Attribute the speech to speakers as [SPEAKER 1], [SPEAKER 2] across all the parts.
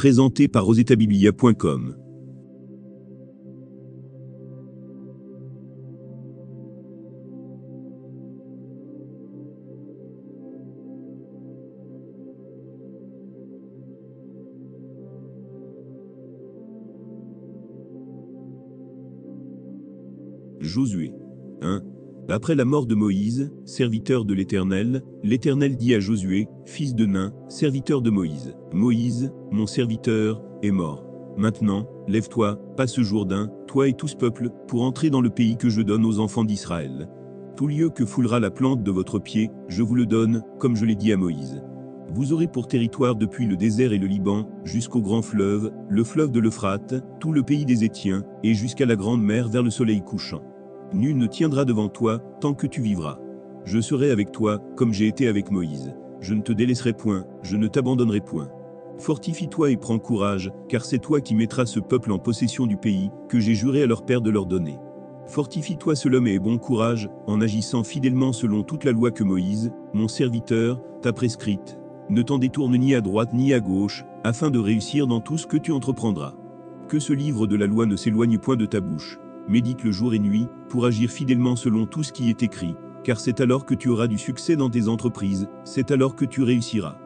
[SPEAKER 1] Présenté par rosetabiblia.com. Josué 1. Après la mort de Moïse, serviteur de l'Éternel, l'Éternel dit à Josué, fils de Nun, serviteur de Moïse, Moïse, mon serviteur, est mort. Maintenant, lève-toi, passe ce Jourdain, toi et tout ce peuple, pour entrer dans le pays que je donne aux enfants d'Israël. Tout lieu que foulera la plante de votre pied, je vous le donne, comme je l'ai dit à Moïse. Vous aurez pour territoire depuis le désert et le Liban, jusqu'au grand fleuve, le fleuve de l'Euphrate, tout le pays des Hétiens, et jusqu'à la grande mer vers le soleil couchant. Nul ne tiendra devant toi, tant que tu vivras. Je serai avec toi, comme j'ai été avec Moïse. Je ne te délaisserai point, je ne t'abandonnerai point. Fortifie-toi et prends courage, car c'est toi qui mettras ce peuple en possession du pays, que j'ai juré à leur père de leur donner. Fortifie-toi seul homme et aie bon courage, en agissant fidèlement selon toute la loi que Moïse, mon serviteur, t'a prescrite. Ne t'en détourne ni à droite ni à gauche, afin de réussir dans tout ce que tu entreprendras. Que ce livre de la loi ne s'éloigne point de ta bouche. Médite le jour et nuit, pour agir fidèlement selon tout ce qui est écrit, car c'est alors que tu auras du succès dans tes entreprises, c'est alors que tu réussiras.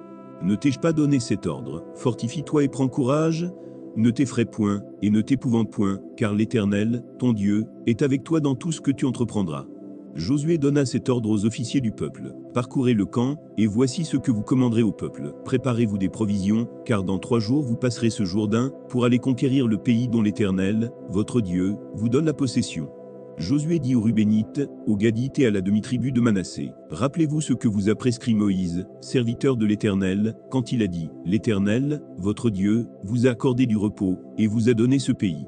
[SPEAKER 1] Ne t'ai-je pas donné cet ordre, fortifie-toi et prends courage? Ne t'effraie point, et ne t'épouvante point, car l'Éternel, ton Dieu, est avec toi dans tout ce que tu entreprendras. Josué donna cet ordre aux officiers du peuple. Parcourez le camp, et voici ce que vous commanderez au peuple. Préparez-vous des provisions, car dans 3 jours vous passerez ce Jourdain, pour aller conquérir le pays dont l'Éternel, votre Dieu, vous donne la possession. Josué dit aux Rubénites, aux Gadites et à la demi-tribu de Manassé, rappelez-vous ce que vous a prescrit Moïse, serviteur de l'Éternel, quand il a dit, l'Éternel, votre Dieu, vous a accordé du repos, et vous a donné ce pays.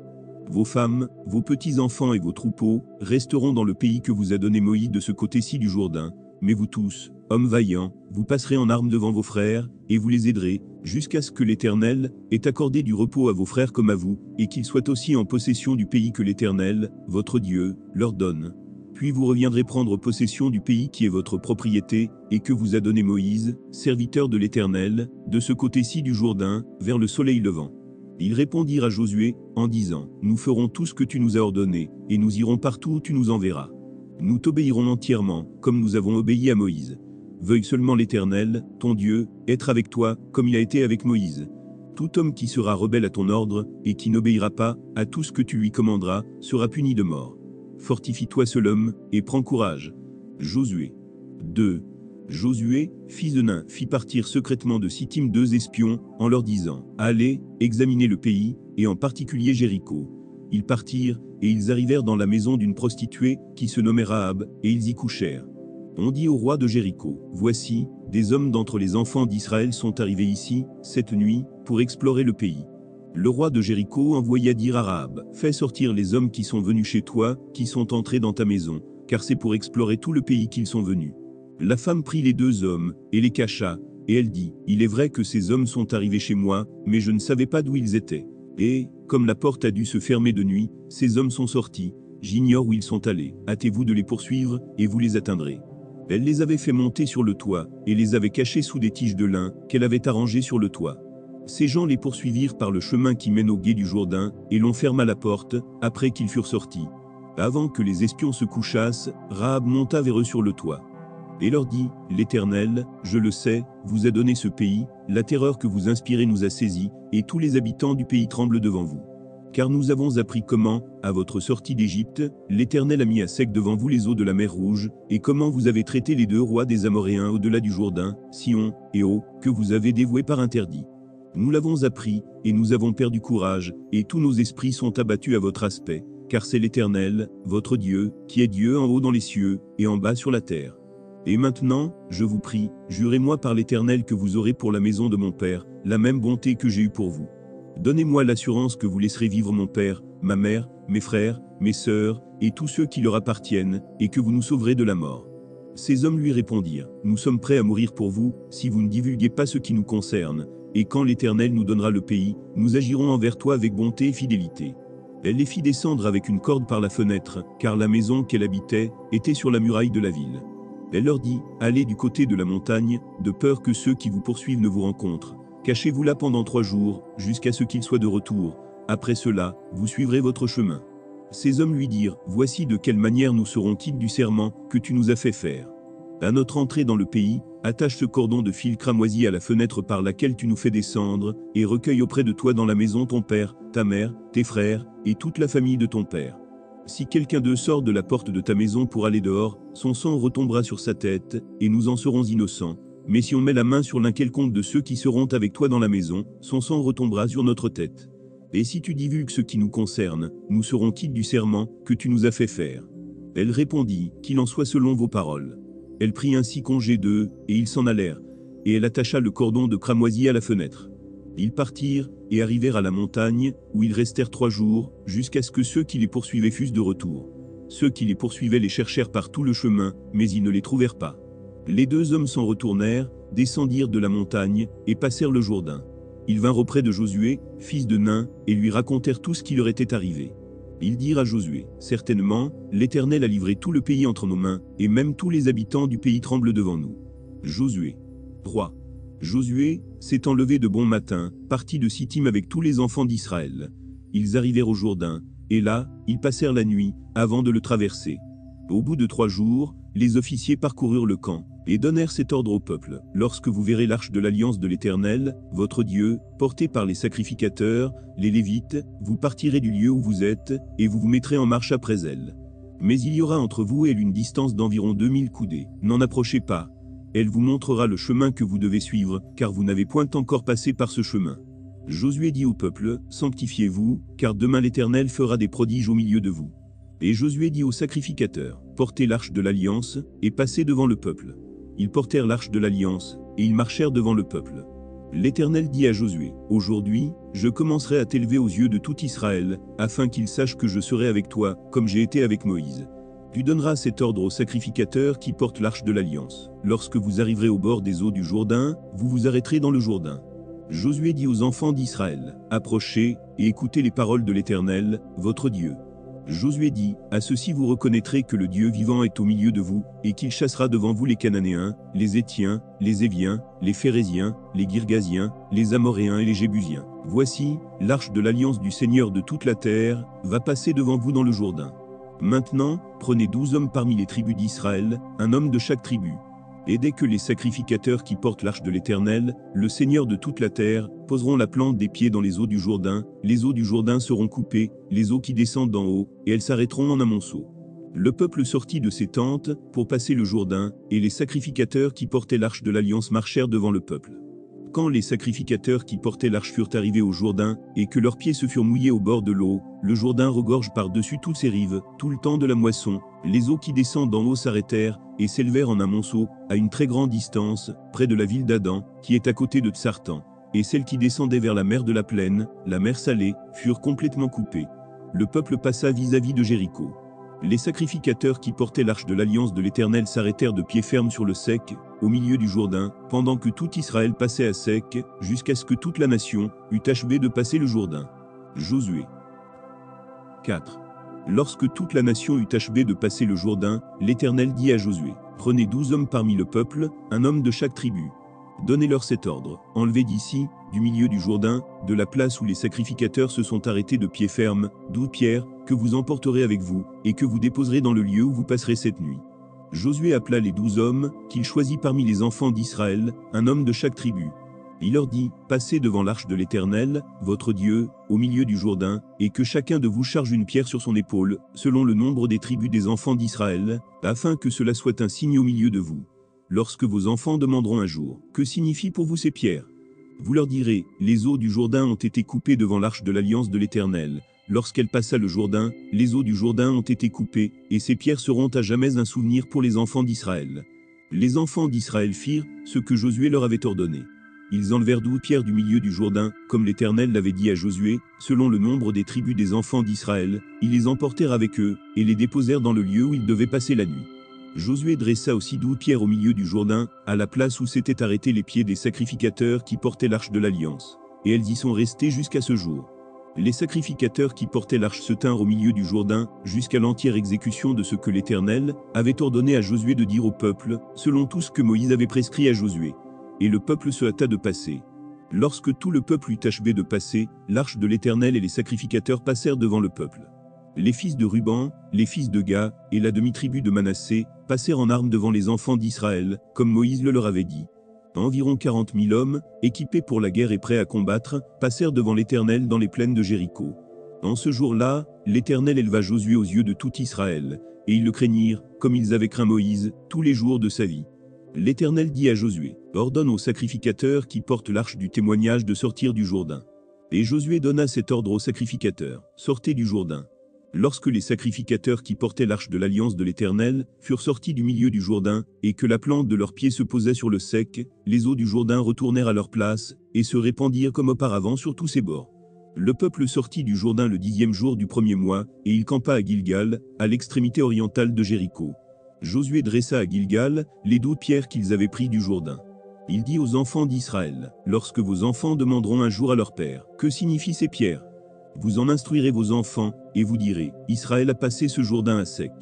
[SPEAKER 1] Vos femmes, vos petits-enfants et vos troupeaux resteront dans le pays que vous a donné Moïse de ce côté-ci du Jourdain, mais vous tous, hommes vaillants, vous passerez en armes devant vos frères, et vous les aiderez, jusqu'à ce que l'Éternel ait accordé du repos à vos frères comme à vous, et qu'ils soient aussi en possession du pays que l'Éternel, votre Dieu, leur donne. Puis vous reviendrez prendre possession du pays qui est votre propriété, et que vous a donné Moïse, serviteur de l'Éternel, de ce côté-ci du Jourdain, vers le soleil levant. Ils répondirent à Josué, en disant, nous ferons tout ce que tu nous as ordonné, et nous irons partout où tu nous enverras. Nous t'obéirons entièrement, comme nous avons obéi à Moïse. Veuille seulement l'Éternel, ton Dieu, être avec toi, comme il a été avec Moïse. Tout homme qui sera rebelle à ton ordre, et qui n'obéira pas à tout ce que tu lui commanderas, sera puni de mort. Fortifie-toi seul homme, et prends courage. Josué 2. Josué, fils de Nun, fit partir secrètement de Sittim 2 espions, en leur disant, allez, examinez le pays, et en particulier Jéricho. Ils partirent, et ils arrivèrent dans la maison d'une prostituée, qui se nommait Rahab, et ils y couchèrent. On dit au roi de Jéricho, voici, des hommes d'entre les enfants d'Israël sont arrivés ici, cette nuit, pour explorer le pays. Le roi de Jéricho envoya dire à Rahab, fais sortir les hommes qui sont venus chez toi, qui sont entrés dans ta maison, car c'est pour explorer tout le pays qu'ils sont venus. La femme prit les 2 hommes, et les cacha, et elle dit, il est vrai que ces hommes sont arrivés chez moi, mais je ne savais pas d'où ils étaient. Et, comme la porte a dû se fermer de nuit, ces hommes sont sortis, j'ignore où ils sont allés, hâtez-vous de les poursuivre, et vous les atteindrez. Elle les avait fait monter sur le toit, et les avait cachés sous des tiges de lin, qu'elle avait arrangées sur le toit. Ces gens les poursuivirent par le chemin qui mène au gué du Jourdain, et l'on ferma la porte, après qu'ils furent sortis. Avant que les espions se couchassent, Rahab monta vers eux sur le toit. Et leur dit, l'Éternel, je le sais, vous a donné ce pays, la terreur que vous inspirez nous a saisis, et tous les habitants du pays tremblent devant vous. Car nous avons appris comment, à votre sortie d'Égypte, l'Éternel a mis à sec devant vous les eaux de la mer Rouge, et comment vous avez traité les 2 rois des Amoréens au-delà du Jourdain, Sion et Og, que vous avez dévoués par interdit. Nous l'avons appris, et nous avons perdu courage, et tous nos esprits sont abattus à votre aspect, car c'est l'Éternel, votre Dieu, qui est Dieu en haut dans les cieux, et en bas sur la terre. Et maintenant, je vous prie, jurez-moi par l'Éternel que vous aurez pour la maison de mon père, la même bonté que j'ai eue pour vous. Donnez-moi l'assurance que vous laisserez vivre mon père, ma mère, mes frères, mes sœurs, et tous ceux qui leur appartiennent, et que vous nous sauverez de la mort. Ces hommes lui répondirent, nous sommes prêts à mourir pour vous, si vous ne divulguez pas ce qui nous concerne, et quand l'Éternel nous donnera le pays, nous agirons envers toi avec bonté et fidélité. Elle les fit descendre avec une corde par la fenêtre, car la maison qu'elle habitait était sur la muraille de la ville. Elle leur dit, allez du côté de la montagne, de peur que ceux qui vous poursuivent ne vous rencontrent, Cachez-vous là pendant 3 jours, jusqu'à ce qu'il soit de retour. Après cela, vous suivrez votre chemin. » Ces hommes lui dirent, « Voici de quelle manière nous serons quittes du serment que tu nous as fait faire. À notre entrée dans le pays, attache ce cordon de fil cramoisi à la fenêtre par laquelle tu nous fais descendre, et recueille auprès de toi dans la maison ton père, ta mère, tes frères, et toute la famille de ton père. Si quelqu'un d'eux sort de la porte de ta maison pour aller dehors, son sang retombera sur sa tête, et nous en serons innocents. Mais si on met la main sur l'un quelconque de ceux qui seront avec toi dans la maison, son sang retombera sur notre tête. Et si tu divulgues ce qui nous concerne, nous serons quittes du serment que tu nous as fait faire. » Elle répondit, « Qu'il en soit selon vos paroles. » Elle prit ainsi congé d'eux, et ils s'en allèrent, et elle attacha le cordon de cramoisi à la fenêtre. Ils partirent, et arrivèrent à la montagne, où ils restèrent 3 jours, jusqu'à ce que ceux qui les poursuivaient fussent de retour. Ceux qui les poursuivaient les cherchèrent par tout le chemin, mais ils ne les trouvèrent pas. Les 2 hommes s'en retournèrent, descendirent de la montagne, et passèrent le Jourdain. Ils vinrent auprès de Josué, fils de Nun, et lui racontèrent tout ce qui leur était arrivé. Ils dirent à Josué, « Certainement, l'Éternel a livré tout le pays entre nos mains, et même tous les habitants du pays tremblent devant nous. » Josué 3. Josué, s'étant levé de bon matin, partit de Sittim avec tous les enfants d'Israël. Ils arrivèrent au Jourdain, et là, ils passèrent la nuit, avant de le traverser. Au bout de 3 jours, les officiers parcoururent le camp, et donnèrent cet ordre au peuple. « Lorsque vous verrez l'arche de l'alliance de l'Éternel, votre Dieu, portée par les sacrificateurs, les Lévites, vous partirez du lieu où vous êtes, et vous vous mettrez en marche après elle. Mais il y aura entre vous et elle une distance d'environ 2000 coudées. N'en approchez pas. Elle vous montrera le chemin que vous devez suivre, car vous n'avez point encore passé par ce chemin. » Josué dit au peuple, « Sanctifiez-vous, car demain l'Éternel fera des prodiges au milieu de vous. » Et Josué dit aux sacrificateurs, « Portez l'arche de l'alliance, et passez devant le peuple. » Ils portèrent l'arche de l'alliance, et ils marchèrent devant le peuple. L'Éternel dit à Josué, « Aujourd'hui, je commencerai à t'élever aux yeux de tout Israël, afin qu'ils sachent que je serai avec toi, comme j'ai été avec Moïse. Tu donneras cet ordre aux sacrificateurs qui portent l'arche de l'alliance. Lorsque vous arriverez au bord des eaux du Jourdain, vous vous arrêterez dans le Jourdain. » Josué dit aux enfants d'Israël, « Approchez, et écoutez les paroles de l'Éternel, votre Dieu. » Josué dit, « À ceci vous reconnaîtrez que le Dieu vivant est au milieu de vous, et qu'il chassera devant vous les Cananéens, les Héthiens, les Éviens, les Phéréziens, les Girgasiens, les Amoréens et les Jébusiens. Voici, l'arche de l'alliance du Seigneur de toute la terre, va passer devant vous dans le Jourdain. Maintenant, prenez 12 hommes parmi les tribus d'Israël, un homme de chaque tribu. Et dès que les sacrificateurs qui portent l'arche de l'Éternel, le Seigneur de toute la terre, poseront la plante des pieds dans les eaux du Jourdain, les eaux du Jourdain seront coupées, les eaux qui descendent d'en haut, et elles s'arrêteront en un monceau. » Le peuple sortit de ses tentes pour passer le Jourdain, et les sacrificateurs qui portaient l'arche de l'alliance marchèrent devant le peuple. Quand les sacrificateurs qui portaient l'arche furent arrivés au Jourdain, et que leurs pieds se furent mouillés au bord de l'eau, le Jourdain regorge par-dessus toutes ses rives, tout le temps de la moisson, les eaux qui descendent d'en haut s'arrêtèrent, et s'élevèrent en un monceau, à une très grande distance, près de la ville d'Adam, qui est à côté de Tsartan. Et celles qui descendaient vers la mer de la plaine, la mer Salée, furent complètement coupées. Le peuple passa vis-à-vis de Jéricho. Les sacrificateurs qui portaient l'arche de l'alliance de l'Éternel s'arrêtèrent de pied ferme sur le sec, au milieu du Jourdain, pendant que tout Israël passait à sec, jusqu'à ce que toute la nation eût achevé de passer le Jourdain. Josué 4. Lorsque toute la nation eut achevé de passer le Jourdain, l'Éternel dit à Josué, « Prenez 12 hommes parmi le peuple, un homme de chaque tribu. Donnez-leur cet ordre, enlevez d'ici, du milieu du Jourdain, de la place où les sacrificateurs se sont arrêtés de pied ferme, 12 pierres, que vous emporterez avec vous, et que vous déposerez dans le lieu où vous passerez cette nuit. » Josué appela les 12 hommes, qu'il choisit parmi les enfants d'Israël, un homme de chaque tribu. Il leur dit, « Passez devant l'arche de l'Éternel, votre Dieu, au milieu du Jourdain, et que chacun de vous charge une pierre sur son épaule, selon le nombre des tribus des enfants d'Israël, afin que cela soit un signe au milieu de vous. Lorsque vos enfants demanderont un jour, « Que signifient pour vous ces pierres ?» Vous leur direz, « Les eaux du Jourdain ont été coupées devant l'arche de l'alliance de l'Éternel. Lorsqu'elle passa le Jourdain, les eaux du Jourdain ont été coupées, et ces pierres seront à jamais un souvenir pour les enfants d'Israël. » Les enfants d'Israël firent ce que Josué leur avait ordonné. Ils enlevèrent 12 pierres du milieu du Jourdain, comme l'Éternel l'avait dit à Josué, selon le nombre des tribus des enfants d'Israël, ils les emportèrent avec eux, et les déposèrent dans le lieu où ils devaient passer la nuit. Josué dressa aussi 12 pierres au milieu du Jourdain, à la place où s'étaient arrêtés les pieds des sacrificateurs qui portaient l'arche de l'Alliance. Et elles y sont restées jusqu'à ce jour. Les sacrificateurs qui portaient l'arche se tinrent au milieu du Jourdain, jusqu'à l'entière exécution de ce que l'Éternel avait ordonné à Josué de dire au peuple, selon tout ce que Moïse avait prescrit à Josué. Et le peuple se hâta de passer. Lorsque tout le peuple eut achevé de passer, l'arche de l'Éternel et les sacrificateurs passèrent devant le peuple. Les fils de Ruben, les fils de Gad, et la demi-tribu de Manassé, passèrent en armes devant les enfants d'Israël, comme Moïse le leur avait dit. Environ 40 000 hommes, équipés pour la guerre et prêts à combattre, passèrent devant l'Éternel dans les plaines de Jéricho. En ce jour-là, l'Éternel éleva Josué aux yeux de tout Israël, et ils le craignirent, comme ils avaient craint Moïse, tous les jours de sa vie. L'Éternel dit à Josué, « Ordonne aux sacrificateurs qui portent l'arche du témoignage de sortir du Jourdain. » Et Josué donna cet ordre aux sacrificateurs, « Sortez du Jourdain. » Lorsque les sacrificateurs qui portaient l'arche de l'alliance de l'Éternel furent sortis du milieu du Jourdain, et que la plante de leurs pieds se posait sur le sec, les eaux du Jourdain retournèrent à leur place, et se répandirent comme auparavant sur tous ses bords. Le peuple sortit du Jourdain le 10e jour du premier mois, et il campa à Gilgal, à l'extrémité orientale de Jéricho. Josué dressa à Gilgal les 12 pierres qu'ils avaient pris du Jourdain. Il dit aux enfants d'Israël, « Lorsque vos enfants demanderont un jour à leur père, « Que signifient ces pierres ?» Vous en instruirez vos enfants, et vous direz, « Israël a passé ce Jourdain à sec. »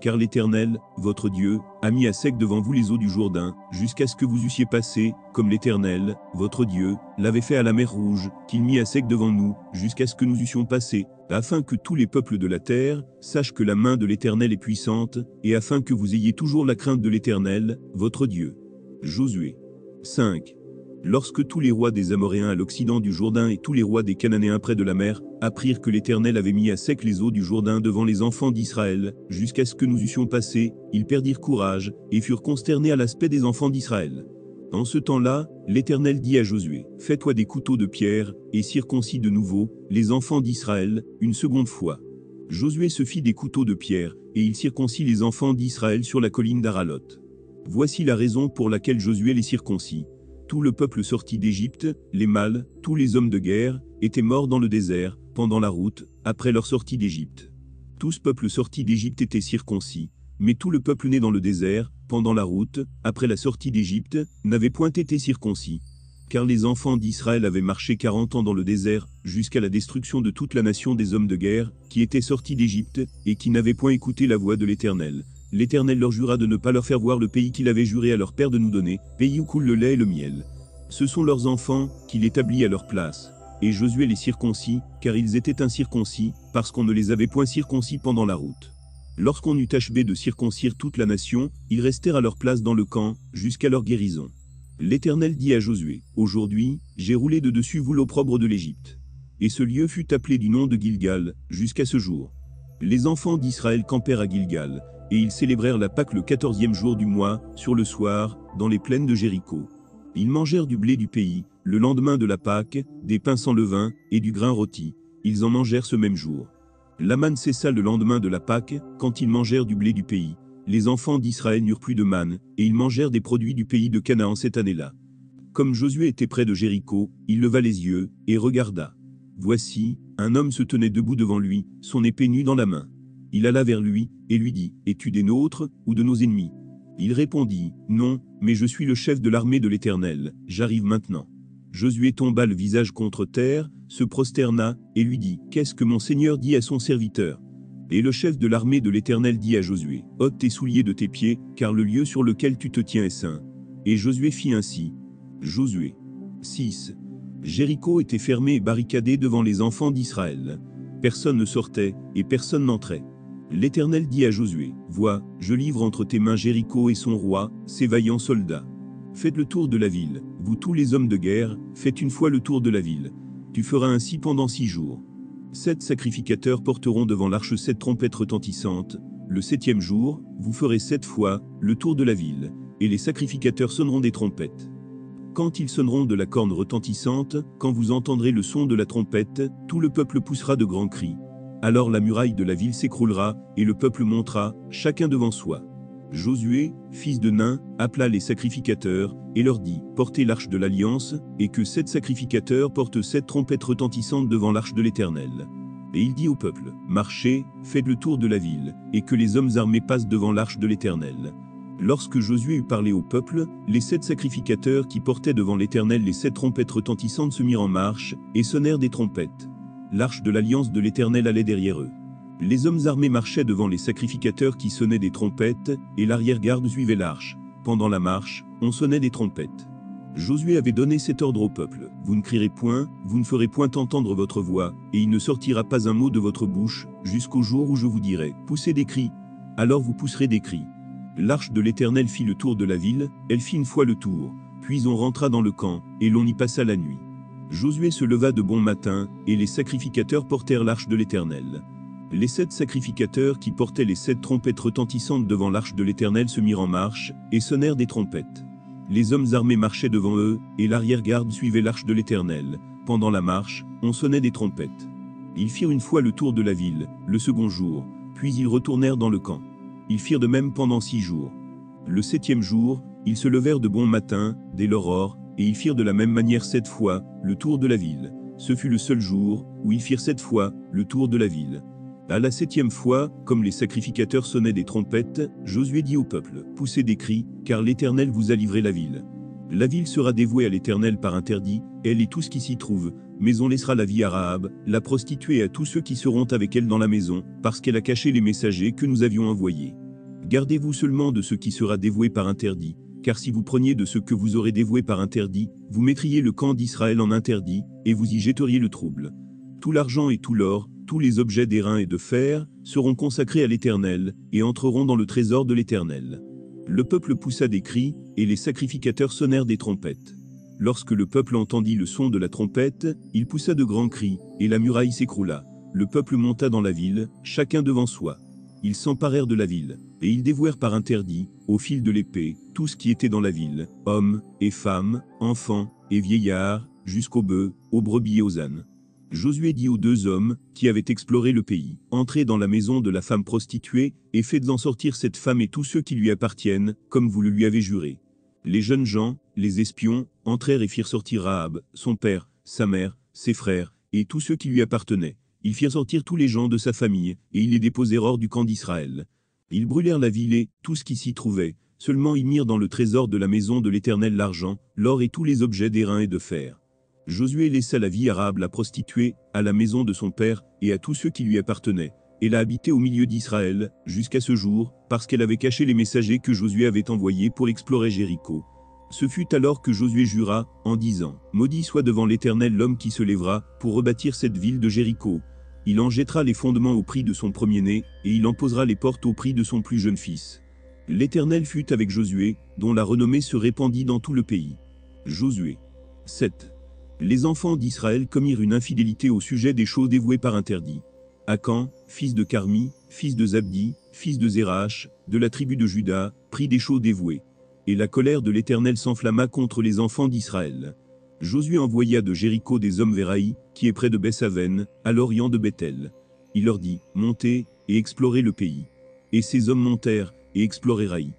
[SPEAKER 1] Car l'Éternel, votre Dieu, a mis à sec devant vous les eaux du Jourdain, jusqu'à ce que vous eussiez passé, comme l'Éternel, votre Dieu, l'avait fait à la mer Rouge, qu'il mit à sec devant nous, jusqu'à ce que nous eussions passé, afin que tous les peuples de la terre sachent que la main de l'Éternel est puissante, et afin que vous ayez toujours la crainte de l'Éternel, votre Dieu. Josué 5. Lorsque tous les rois des Amoréens à l'occident du Jourdain et tous les rois des Cananéens près de la mer apprirent que l'Éternel avait mis à sec les eaux du Jourdain devant les enfants d'Israël, jusqu'à ce que nous eussions passé, ils perdirent courage, et furent consternés à l'aspect des enfants d'Israël. En ce temps-là, l'Éternel dit à Josué, « Fais-toi des couteaux de pierre, et circoncis de nouveau les enfants d'Israël, une seconde fois. » Josué se fit des couteaux de pierre, et il circoncit les enfants d'Israël sur la colline d'Aralot. Voici la raison pour laquelle Josué les circoncit. Tout le peuple sorti d'Égypte, les mâles, tous les hommes de guerre, étaient morts dans le désert, pendant la route, après leur sortie d'Égypte. Tout ce peuple sorti d'Égypte était circoncis, mais tout le peuple né dans le désert, pendant la route, après la sortie d'Égypte, n'avait point été circoncis. Car les enfants d'Israël avaient marché 40 ans dans le désert, jusqu'à la destruction de toute la nation des hommes de guerre, qui étaient sortis d'Égypte, et qui n'avaient point écouté la voix de l'Éternel. L'Éternel leur jura de ne pas leur faire voir le pays qu'il avait juré à leur père de nous donner, pays où coule le lait et le miel. Ce sont leurs enfants, qu'il établit à leur place. Et Josué les circoncis, car ils étaient incirconcis, parce qu'on ne les avait point circoncis pendant la route. Lorsqu'on eut achevé de circoncire toute la nation, ils restèrent à leur place dans le camp, jusqu'à leur guérison. L'Éternel dit à Josué, « Aujourd'hui, j'ai roulé de dessus vous l'opprobre de l'Égypte. » Et ce lieu fut appelé du nom de Gilgal, jusqu'à ce jour. Les enfants d'Israël campèrent à Gilgal, et ils célébrèrent la Pâque le 14e jour du mois, sur le soir, dans les plaines de Jéricho. Ils mangèrent du blé du pays, le lendemain de la Pâque, des pains sans levain, et du grain rôti. Ils en mangèrent ce même jour. La manne cessa le lendemain de la Pâque, quand ils mangèrent du blé du pays. Les enfants d'Israël n'eurent plus de manne, et ils mangèrent des produits du pays de Canaan cette année-là. Comme Josué était près de Jéricho, il leva les yeux, et regarda. Voici, un homme se tenait debout devant lui, son épée nue dans la main. Il alla vers lui, et lui dit, « Es-tu des nôtres, ou de nos ennemis ?» Il répondit, « Non, mais je suis le chef de l'armée de l'Éternel, j'arrive maintenant. » Josué tomba le visage contre terre, se prosterna, et lui dit, « Qu'est-ce que mon Seigneur dit à son serviteur ?» Et le chef de l'armée de l'Éternel dit à Josué, « Ôte tes souliers de tes pieds, car le lieu sur lequel tu te tiens est saint. » Et Josué fit ainsi. Josué 6. Jéricho était fermé et barricadé devant les enfants d'Israël. Personne ne sortait, et personne n'entrait. L'Éternel dit à Josué, « Vois, je livre entre tes mains Jéricho et son roi, ses vaillants soldats. Faites le tour de la ville, vous tous les hommes de guerre, faites une fois le tour de la ville. Tu feras ainsi pendant 6 jours. 7 sacrificateurs porteront devant l'arche 7 trompettes retentissantes. Le 7e jour, vous ferez 7 fois le tour de la ville, et les sacrificateurs sonneront des trompettes. Quand ils sonneront de la corne retentissante, quand vous entendrez le son de la trompette, tout le peuple poussera de grands cris. Alors la muraille de la ville s'écroulera, et le peuple montera, chacun devant soi. Josué, fils de Nun, appela les sacrificateurs, et leur dit, « Portez l'arche de l'Alliance, et que 7 sacrificateurs portent 7 trompettes retentissantes devant l'arche de l'Éternel. » Et il dit au peuple, « Marchez, faites le tour de la ville, et que les hommes armés passent devant l'arche de l'Éternel. » Lorsque Josué eut parlé au peuple, les 7 sacrificateurs qui portaient devant l'Éternel les 7 trompettes retentissantes se mirent en marche, et sonnèrent des trompettes. L'arche de l'Alliance de l'Éternel allait derrière eux. Les hommes armés marchaient devant les sacrificateurs qui sonnaient des trompettes, et l'arrière-garde suivait l'arche. Pendant la marche, on sonnait des trompettes. Josué avait donné cet ordre au peuple. Vous ne crierez point, vous ne ferez point entendre votre voix, et il ne sortira pas un mot de votre bouche, jusqu'au jour où je vous dirai, poussez des cris. Alors vous pousserez des cris. L'arche de l'Éternel fit le tour de la ville, elle fit une fois le tour, puis on rentra dans le camp, et l'on y passa la nuit. Josué se leva de bon matin, et les sacrificateurs portèrent l'arche de l'Éternel. Les 7 sacrificateurs qui portaient les 7 trompettes retentissantes devant l'arche de l'Éternel se mirent en marche, et sonnèrent des trompettes. Les hommes armés marchaient devant eux, et l'arrière-garde suivait l'arche de l'Éternel. Pendant la marche, on sonnait des trompettes. Ils firent une fois le tour de la ville, le second jour, puis ils retournèrent dans le camp. Ils firent de même pendant 6 jours. Le 7e jour, ils se levèrent de bon matin, dès l'aurore, et ils firent de la même manière 7 fois le tour de la ville. Ce fut le seul jour où ils firent 7 fois le tour de la ville. À la 7e fois, comme les sacrificateurs sonnaient des trompettes, Josué dit au peuple, « Poussez des cris, car l'Éternel vous a livré la ville. La ville sera dévouée à l'Éternel par interdit, elle et tout ce qui s'y trouve, mais on laissera la vie à Rahab, la prostituée, et à tous ceux qui seront avec elle dans la maison, parce qu'elle a caché les messagers que nous avions envoyés. Gardez-vous seulement de ce qui sera dévoué par interdit, car si vous preniez de ce que vous aurez dévoué par interdit, vous mettriez le camp d'Israël en interdit, et vous y jetteriez le trouble. Tout l'argent et tout l'or, tous les objets d'airain et de fer, seront consacrés à l'Éternel, et entreront dans le trésor de l'Éternel. » Le peuple poussa des cris, et les sacrificateurs sonnèrent des trompettes. Lorsque le peuple entendit le son de la trompette, il poussa de grands cris, et la muraille s'écroula. Le peuple monta dans la ville, chacun devant soi. Ils s'emparèrent de la ville, et ils dévouèrent par interdit, au fil de l'épée, tout ce qui était dans la ville, hommes et femmes, enfants et vieillards, jusqu'aux bœufs, aux brebis et aux ânes. Josué dit aux 2 hommes, qui avaient exploré le pays, « Entrez dans la maison de la femme prostituée, et faites-en sortir cette femme et tous ceux qui lui appartiennent, comme vous le lui avez juré. » Les jeunes gens, les espions, entrèrent et firent sortir Rahab, son père, sa mère, ses frères, et tous ceux qui lui appartenaient. Ils firent sortir tous les gens de sa famille, et ils les déposèrent hors du camp d'Israël. Ils brûlèrent la ville et tout ce qui s'y trouvait, seulement ils mirent dans le trésor de la maison de l'Éternel l'argent, l'or et tous les objets d'airain et de fer. Josué laissa la vie à Rahab la prostituée, à la maison de son père, et à tous ceux qui lui appartenaient, et l'a habité au milieu d'Israël, jusqu'à ce jour, parce qu'elle avait caché les messagers que Josué avait envoyés pour explorer Jéricho. Ce fut alors que Josué jura, en disant, « Maudit soit devant l'Éternel l'homme qui se lèvera, pour rebâtir cette ville de Jéricho. Il en jettera les fondements au prix de son premier-né, et il en posera les portes au prix de son plus jeune fils. » L'Éternel fut avec Josué, dont la renommée se répandit dans tout le pays. Josué 7. Les enfants d'Israël commirent une infidélité au sujet des choses dévouées par interdit. Akan, fils de Carmi, fils de Zabdi, fils de Zérach, de la tribu de Juda, prit des choses dévouées. Et la colère de l'Éternel s'enflamma contre les enfants d'Israël. Josué envoya de Jéricho des hommes vers Haï, qui est près de Beth-Aven, à l'orient de Bethel. Il leur dit, « Montez, et explorez le pays. » Et ces hommes montèrent, et explorèrent Haï.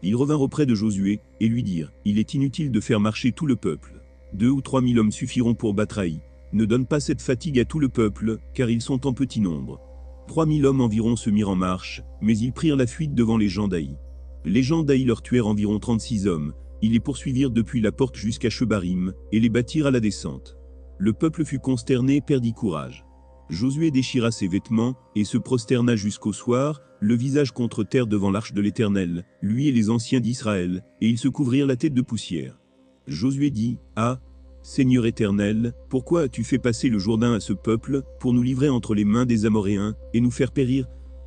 [SPEAKER 1] Ils revinrent auprès de Josué, et lui dirent, « Il est inutile de faire marcher tout le peuple. 2 ou 3 000 hommes suffiront pour battre Haï. Ne donne pas cette fatigue à tout le peuple, car ils sont en petit nombre. » 3 000 hommes environ se mirent en marche, mais ils prirent la fuite devant les gens d'Haï. Les gens d'Haï leur tuèrent environ 36 hommes. Ils les poursuivirent depuis la porte jusqu'à Shebarim, et les battirent à la descente. Le peuple fut consterné et perdit courage. Josué déchira ses vêtements, et se prosterna jusqu'au soir, le visage contre terre devant l'arche de l'Éternel, lui et les anciens d'Israël, et ils se couvrirent la tête de poussière. Josué dit, « Ah, Seigneur Éternel, pourquoi as-tu fait passer le Jourdain à ce peuple, pour nous livrer entre les mains des Amoréens, et nous faire périr?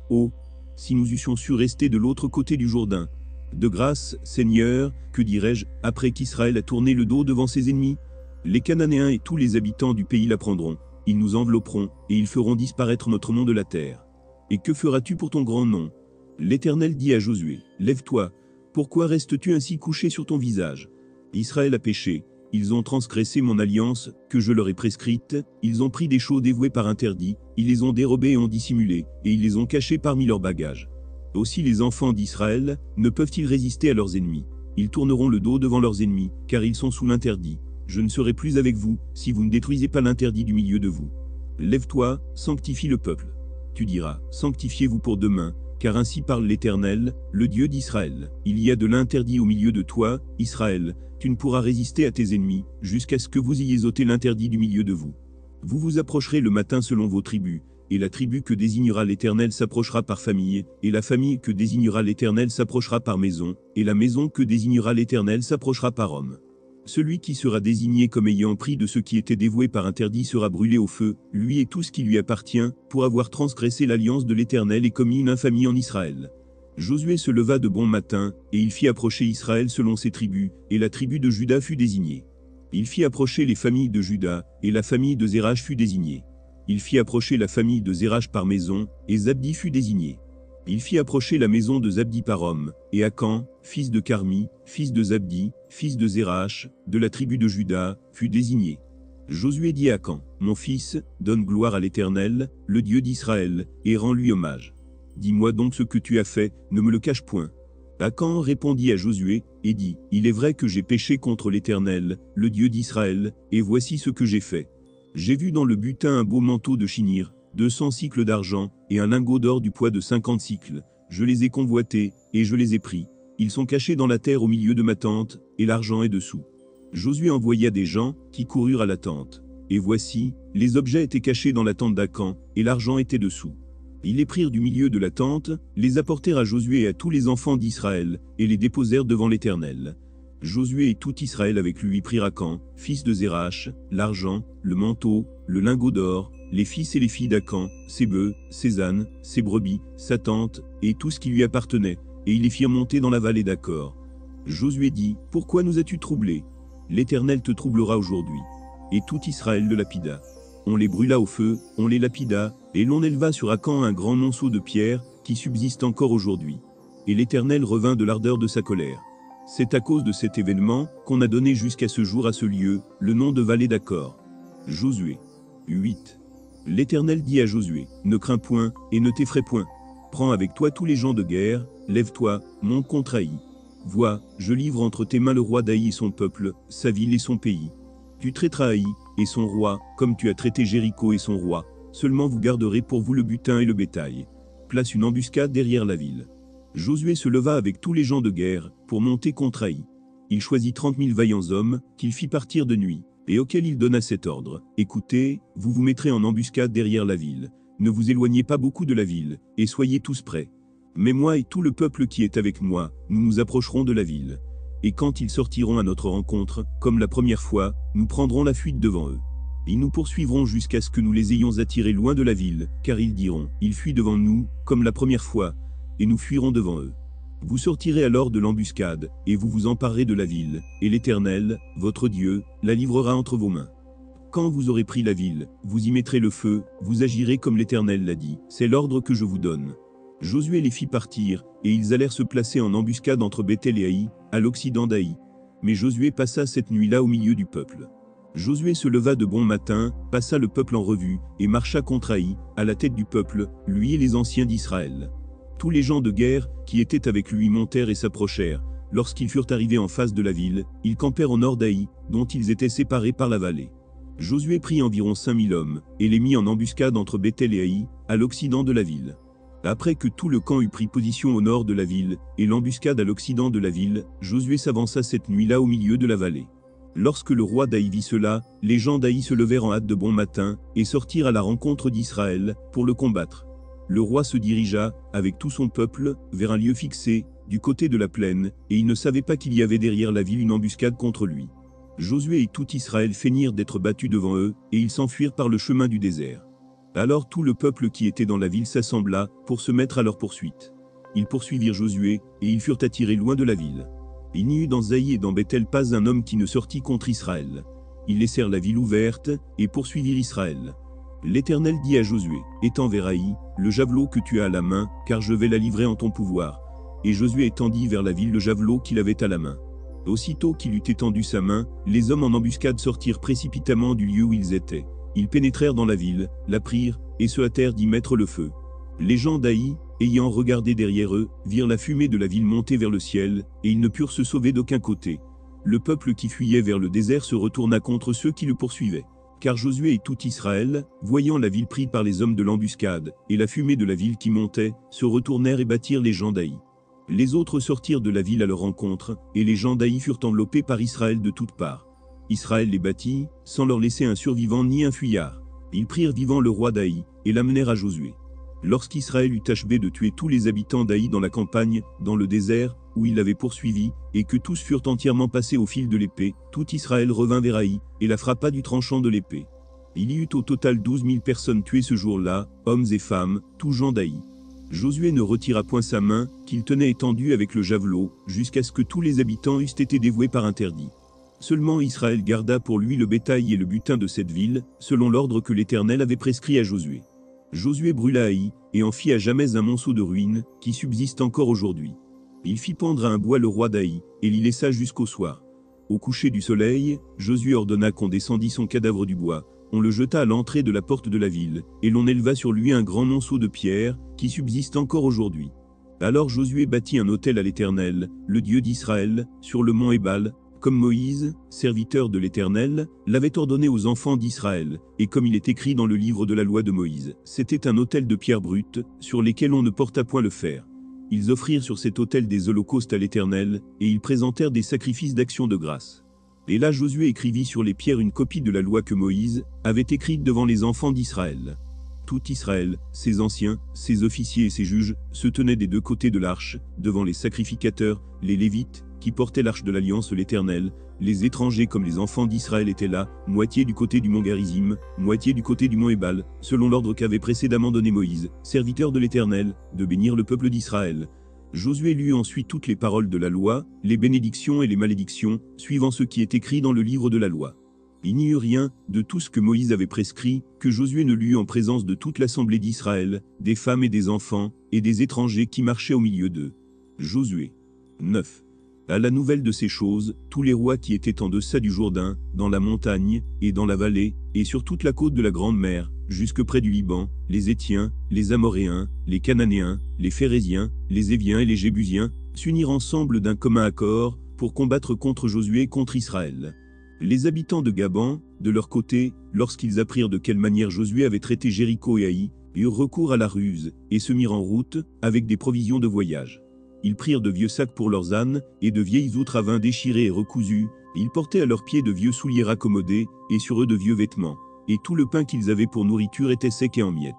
[SPEAKER 1] Oh, si nous eussions su rester de l'autre côté du Jourdain. De grâce, Seigneur, que dirais-je, après qu'Israël a tourné le dos devant ses ennemis? Les Cananéens et tous les habitants du pays l'apprendront, ils nous envelopperont, et ils feront disparaître notre nom de la terre. Et que feras-tu pour ton grand nom? » L'Éternel dit à Josué, « Lève-toi, pourquoi restes-tu ainsi couché sur ton visage? Israël a péché, ils ont transgressé mon alliance, que je leur ai prescrite, ils ont pris des choses dévouées par interdit, ils les ont dérobées et ont dissimulé, et ils les ont cachées parmi leurs bagages. Aussi les enfants d'Israël ne peuvent-ils résister à leurs ennemis? Ils tourneront le dos devant leurs ennemis, car ils sont sous l'interdit. Je ne serai plus avec vous, si vous ne détruisez pas l'interdit du milieu de vous. Lève-toi, sanctifie le peuple. Tu diras, sanctifiez-vous pour demain, car ainsi parle l'Éternel, le Dieu d'Israël. Il y a de l'interdit au milieu de toi, Israël, tu ne pourras résister à tes ennemis, jusqu'à ce que vous ayez ôté l'interdit du milieu de vous. Vous vous approcherez le matin selon vos tribus, et la tribu que désignera l'Éternel s'approchera par famille, et la famille que désignera l'Éternel s'approchera par maison, et la maison que désignera l'Éternel s'approchera par homme. Celui qui sera désigné comme ayant pris de ce qui était dévoué par interdit sera brûlé au feu, lui et tout ce qui lui appartient, pour avoir transgressé l'alliance de l'Éternel et commis une infamie en Israël. Josué se leva de bon matin, et il fit approcher Israël selon ses tribus, et la tribu de Juda fut désignée. Il fit approcher les familles de Juda, et la famille de Zérach fut désignée. Il fit approcher la famille de Zérach par maison, et Zabdi fut désigné. Il fit approcher la maison de Zabdi par homme, et Akan, fils de Carmi, fils de Zabdi, fils de Zérach, de la tribu de Juda, fut désigné. Josué dit à Akan, « Mon fils, donne gloire à l'Éternel, le Dieu d'Israël, et rends-lui hommage. Dis-moi donc ce que tu as fait, ne me le cache point. » Akan répondit à Josué, et dit, « Il est vrai que j'ai péché contre l'Éternel, le Dieu d'Israël, et voici ce que j'ai fait. J'ai vu dans le butin un beau manteau de chinir, 200 cycles d'argent, et un lingot d'or du poids de 50 cycles. Je les ai convoités, et je les ai pris. Ils sont cachés dans la terre au milieu de ma tente, et l'argent est dessous. » Josué envoya des gens, qui coururent à la tente. Et voici, les objets étaient cachés dans la tente d'Akan, et l'argent était dessous. Ils les prirent du milieu de la tente, les apportèrent à Josué et à tous les enfants d'Israël, et les déposèrent devant l'Éternel. Josué et tout Israël avec lui prirent Akan, fils de Zérach, l'argent, le manteau, le lingot d'or, les fils et les filles d'Akan, ses bœufs, ses ânes, ses brebis, sa tente, et tout ce qui lui appartenait, et ils les firent monter dans la vallée d'Acor. Josué dit, « Pourquoi nous as-tu troublés? L'Éternel te troublera aujourd'hui. » Et tout Israël le lapida. On les brûla au feu, on les lapida, et l'on éleva sur Akan un grand monceau de pierre, qui subsiste encore aujourd'hui. Et l'Éternel revint de l'ardeur de sa colère. C'est à cause de cet événement, qu'on a donné jusqu'à ce jour à ce lieu, le nom de vallée d'Acor. Josué 8. L'Éternel dit à Josué, « Ne crains point, et ne t'effraie point. Prends avec toi tous les gens de guerre, lève-toi, monte contre Haï. Vois, je livre entre tes mains le roi d'Haï et son peuple, sa ville et son pays. Tu traiteras Haï, et son roi, comme tu as traité Jéricho et son roi. Seulement vous garderez pour vous le butin et le bétail. Place une embuscade derrière la ville. » Josué se leva avec tous les gens de guerre, pour monter contre Haï. Il choisit 30 000 vaillants hommes, qu'il fit partir de nuit, et auxquels il donna cet ordre. « Écoutez, vous vous mettrez en embuscade derrière la ville. Ne vous éloignez pas beaucoup de la ville, et soyez tous prêts. Mais moi et tout le peuple qui est avec moi, nous nous approcherons de la ville. Et quand ils sortiront à notre rencontre, comme la première fois, nous prendrons la fuite devant eux. Ils nous poursuivront jusqu'à ce que nous les ayons attirés loin de la ville, car ils diront, ils fuient devant nous, comme la première fois, et nous fuirons devant eux. Vous sortirez alors de l'embuscade, et vous vous emparerez de la ville, et l'Éternel, votre Dieu, la livrera entre vos mains. Quand vous aurez pris la ville, vous y mettrez le feu, vous agirez comme l'Éternel l'a dit, c'est l'ordre que je vous donne. » Josué les fit partir, et ils allèrent se placer en embuscade entre Béthel et Haï, à l'occident d'Haï. Mais Josué passa cette nuit-là au milieu du peuple. Josué se leva de bon matin, passa le peuple en revue, et marcha contre Haï, à la tête du peuple, lui et les anciens d'Israël. Tous les gens de guerre, qui étaient avec lui montèrent et s'approchèrent. Lorsqu'ils furent arrivés en face de la ville, ils campèrent au nord d'Haï, dont ils étaient séparés par la vallée. Josué prit environ 5000 hommes, et les mit en embuscade entre Béthel et Haï, à l'occident de la ville. Après que tout le camp eut pris position au nord de la ville, et l'embuscade à l'occident de la ville, Josué s'avança cette nuit-là au milieu de la vallée. Lorsque le roi d'Haï vit cela, les gens d'Haï se levèrent en hâte de bon matin, et sortirent à la rencontre d'Israël, pour le combattre. Le roi se dirigea, avec tout son peuple, vers un lieu fixé, du côté de la plaine, et il ne savait pas qu'il y avait derrière la ville une embuscade contre lui. Josué et tout Israël feignirent d'être battus devant eux, et ils s'enfuirent par le chemin du désert. Alors tout le peuple qui était dans la ville s'assembla, pour se mettre à leur poursuite. Ils poursuivirent Josué, et ils furent attirés loin de la ville. Il n'y eut dans Haï et dans Béthel pas un homme qui ne sortit contre Israël. Ils laissèrent la ville ouverte, et poursuivirent Israël. L'Éternel dit à Josué, « Étends vers Haï, le javelot que tu as à la main, car je vais la livrer en ton pouvoir. » Et Josué étendit vers la ville le javelot qu'il avait à la main. Aussitôt qu'il eut étendu sa main, les hommes en embuscade sortirent précipitamment du lieu où ils étaient. Ils pénétrèrent dans la ville, la prirent, et se hâtèrent d'y mettre le feu. Les gens d'Haï, ayant regardé derrière eux, virent la fumée de la ville monter vers le ciel, et ils ne purent se sauver d'aucun côté. Le peuple qui fuyait vers le désert se retourna contre ceux qui le poursuivaient. Car Josué et tout Israël, voyant la ville prise par les hommes de l'embuscade, et la fumée de la ville qui montait, se retournèrent et battirent les gens d'Haï. Les autres sortirent de la ville à leur rencontre, et les gens d'Haï furent enveloppés par Israël de toutes parts. Israël les battit, sans leur laisser un survivant ni un fuyard. Ils prirent vivant le roi d'Haï, et l'amenèrent à Josué. Lorsqu'Israël eut achevé de tuer tous les habitants d'Haï dans la campagne, dans le désert, où il l'avait poursuivi, et que tous furent entièrement passés au fil de l'épée, tout Israël revint vers Haï, et la frappa du tranchant de l'épée. Il y eut au total 12 000 personnes tuées ce jour-là, hommes et femmes, tous gens d'Haï. Josué ne retira point sa main, qu'il tenait étendue avec le javelot, jusqu'à ce que tous les habitants eussent été dévoués par interdit. Seulement Israël garda pour lui le bétail et le butin de cette ville, selon l'ordre que l'Éternel avait prescrit à Josué. Josué brûla Haï, et en fit à jamais un monceau de ruines, qui subsiste encore aujourd'hui. Il fit pendre à un bois le roi d'Haï, et l'y laissa jusqu'au soir. Au coucher du soleil, Josué ordonna qu'on descendît son cadavre du bois, on le jeta à l'entrée de la porte de la ville, et l'on éleva sur lui un grand monceau de pierre, qui subsiste encore aujourd'hui. Alors Josué bâtit un autel à l'Éternel, le Dieu d'Israël, sur le mont Ébal, comme Moïse, serviteur de l'Éternel, l'avait ordonné aux enfants d'Israël, et comme il est écrit dans le livre de la loi de Moïse. C'était un autel de pierre brute, sur lesquels on ne porta point le fer. Ils offrirent sur cet autel des holocaustes à l'Éternel, et ils présentèrent des sacrifices d'action de grâce. Et là Josué écrivit sur les pierres une copie de la loi que Moïse avait écrite devant les enfants d'Israël. Tout Israël, ses anciens, ses officiers et ses juges, se tenaient des deux côtés de l'arche, devant les sacrificateurs, les Lévites, qui portaient l'arche de l'Alliance l'Éternel, les étrangers comme les enfants d'Israël étaient là, moitié du côté du mont Garizim, moitié du côté du mont Ébal, selon l'ordre qu'avait précédemment donné Moïse, serviteur de l'Éternel, de bénir le peuple d'Israël. Josué lut ensuite toutes les paroles de la loi, les bénédictions et les malédictions, suivant ce qui est écrit dans le livre de la loi. Il n'y eut rien, de tout ce que Moïse avait prescrit, que Josué ne lut en présence de toute l'assemblée d'Israël, des femmes et des enfants, et des étrangers qui marchaient au milieu d'eux. Josué 9. À la nouvelle de ces choses, tous les rois qui étaient en deçà du Jourdain, dans la montagne, et dans la vallée, et sur toute la côte de la Grande Mer, jusque près du Liban, les Étiens, les Amoréens, les Cananéens, les Phérésiens, les Éviens et les Jébusiens, s'unirent ensemble d'un commun accord, pour combattre contre Josué et contre Israël. Les habitants de Gaban, de leur côté, lorsqu'ils apprirent de quelle manière Josué avait traité Jéricho et Haï, eurent recours à la ruse, et se mirent en route, avec des provisions de voyage. Ils prirent de vieux sacs pour leurs ânes, et de vieilles outres à vin déchirées et recousues, ils portaient à leurs pieds de vieux souliers raccommodés, et sur eux de vieux vêtements. Et tout le pain qu'ils avaient pour nourriture était sec et en miettes.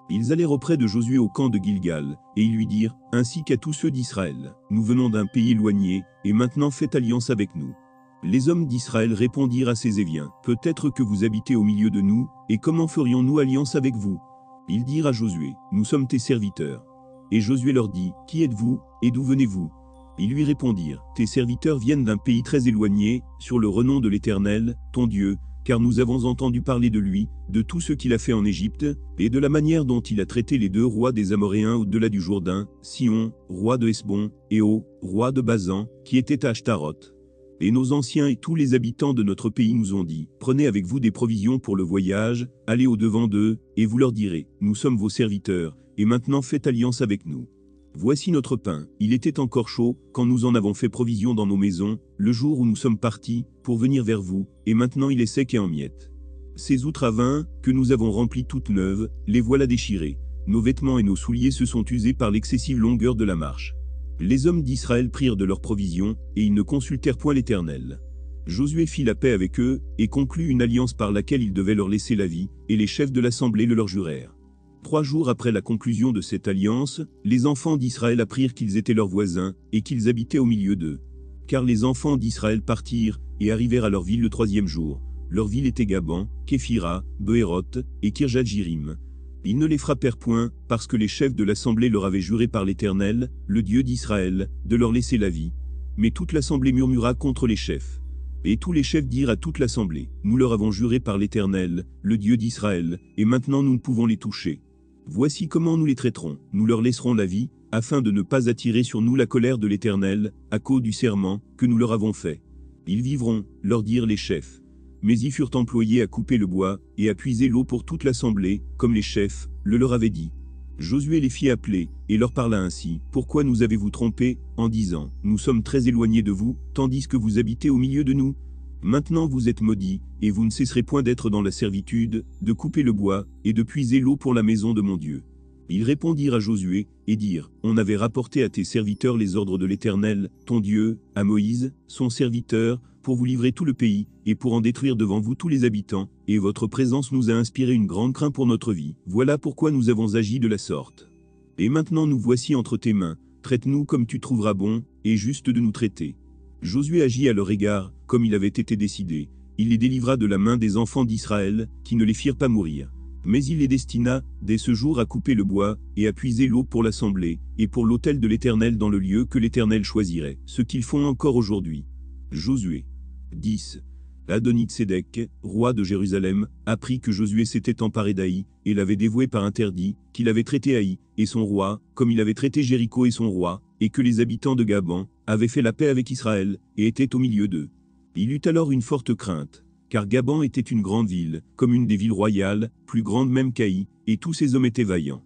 [SPEAKER 1] Ils allèrent auprès de Josué au camp de Gilgal, et ils lui dirent, ainsi qu'à tous ceux d'Israël, nous venons d'un pays éloigné, et maintenant faites alliance avec nous. Les hommes d'Israël répondirent à ces Éviens, peut-être que vous habitez au milieu de nous, et comment ferions-nous alliance avec vous? Ils dirent à Josué, nous sommes tes serviteurs. Et Josué leur dit, qui êtes-vous, et d'où venez-vous? Ils lui répondirent, tes serviteurs viennent d'un pays très éloigné, sur le renom de l'Éternel, ton Dieu, car nous avons entendu parler de lui, de tout ce qu'il a fait en Égypte, et de la manière dont il a traité les deux rois des Amoréens au-delà du Jourdain, Sion, roi de Hesbon, et Og, roi de Basan, qui était à Ashtaroth. Et nos anciens et tous les habitants de notre pays nous ont dit, prenez avec vous des provisions pour le voyage, allez au-devant d'eux, et vous leur direz, nous sommes vos serviteurs, et maintenant faites alliance avec nous. Voici notre pain, il était encore chaud, quand nous en avons fait provision dans nos maisons, le jour où nous sommes partis, pour venir vers vous, et maintenant il est sec et en miettes. Ces outres à vin, que nous avons remplies toutes neuves, les voilà déchirées. Nos vêtements et nos souliers se sont usés par l'excessive longueur de la marche. Les hommes d'Israël prirent de leurs provisions, et ils ne consultèrent point l'Éternel. Josué fit la paix avec eux, et conclut une alliance par laquelle il devait leur laisser la vie, et les chefs de l'assemblée le leur jurèrent. 3 jours après la conclusion de cette alliance, les enfants d'Israël apprirent qu'ils étaient leurs voisins, et qu'ils habitaient au milieu d'eux. Car les enfants d'Israël partirent, et arrivèrent à leur ville le 3e jour. Leur ville était Gaban, Képhira, Beéroth, et Kirjat-Jérim. Ils ne les frappèrent point, parce que les chefs de l'assemblée leur avaient juré par l'Éternel, le Dieu d'Israël, de leur laisser la vie. Mais toute l'assemblée murmura contre les chefs. Et tous les chefs dirent à toute l'assemblée, nous leur avons juré par l'Éternel, le Dieu d'Israël, et maintenant nous ne pouvons les toucher. Voici comment nous les traiterons, nous leur laisserons la vie, afin de ne pas attirer sur nous la colère de l'Éternel, à cause du serment que nous leur avons fait. Ils vivront, leur dirent les chefs. Mais ils furent employés à couper le bois, et à puiser l'eau pour toute l'assemblée, comme les chefs le leur avaient dit. Josué les fit appeler, et leur parla ainsi, pourquoi nous avez-vous trompés, en disant, nous sommes très éloignés de vous, tandis que vous habitez au milieu de nous? Maintenant vous êtes maudits, et vous ne cesserez point d'être dans la servitude, de couper le bois, et de puiser l'eau pour la maison de mon Dieu. Ils répondirent à Josué, et dirent, on avait rapporté à tes serviteurs les ordres de l'Éternel, ton Dieu, à Moïse, son serviteur, pour vous livrer tout le pays, et pour en détruire devant vous tous les habitants, et votre présence nous a inspiré une grande crainte pour notre vie. Voilà pourquoi nous avons agi de la sorte. Et maintenant nous voici entre tes mains, traite-nous comme tu trouveras bon, et juste de nous traiter. Josué agit à leur égard, comme il avait été décidé. Il les délivra de la main des enfants d'Israël, qui ne les firent pas mourir. Mais il les destina, dès ce jour, à couper le bois, et à puiser l'eau pour l'assemblée, et pour l'autel de l'Éternel dans le lieu que l'Éternel choisirait, ce qu'ils font encore aujourd'hui. Josué 10. Adoni-Tsédek, roi de Jérusalem, apprit que Josué s'était emparé d'Aï, et l'avait dévoué par interdit, qu'il avait traité Aï, et son roi, comme il avait traité Jéricho et son roi, et que les habitants de Gaban avaient fait la paix avec Israël, et étaient au milieu d'eux. Il eut alors une forte crainte, car Gaban était une grande ville, comme une des villes royales, plus grande même qu'Aï, et tous ses hommes étaient vaillants.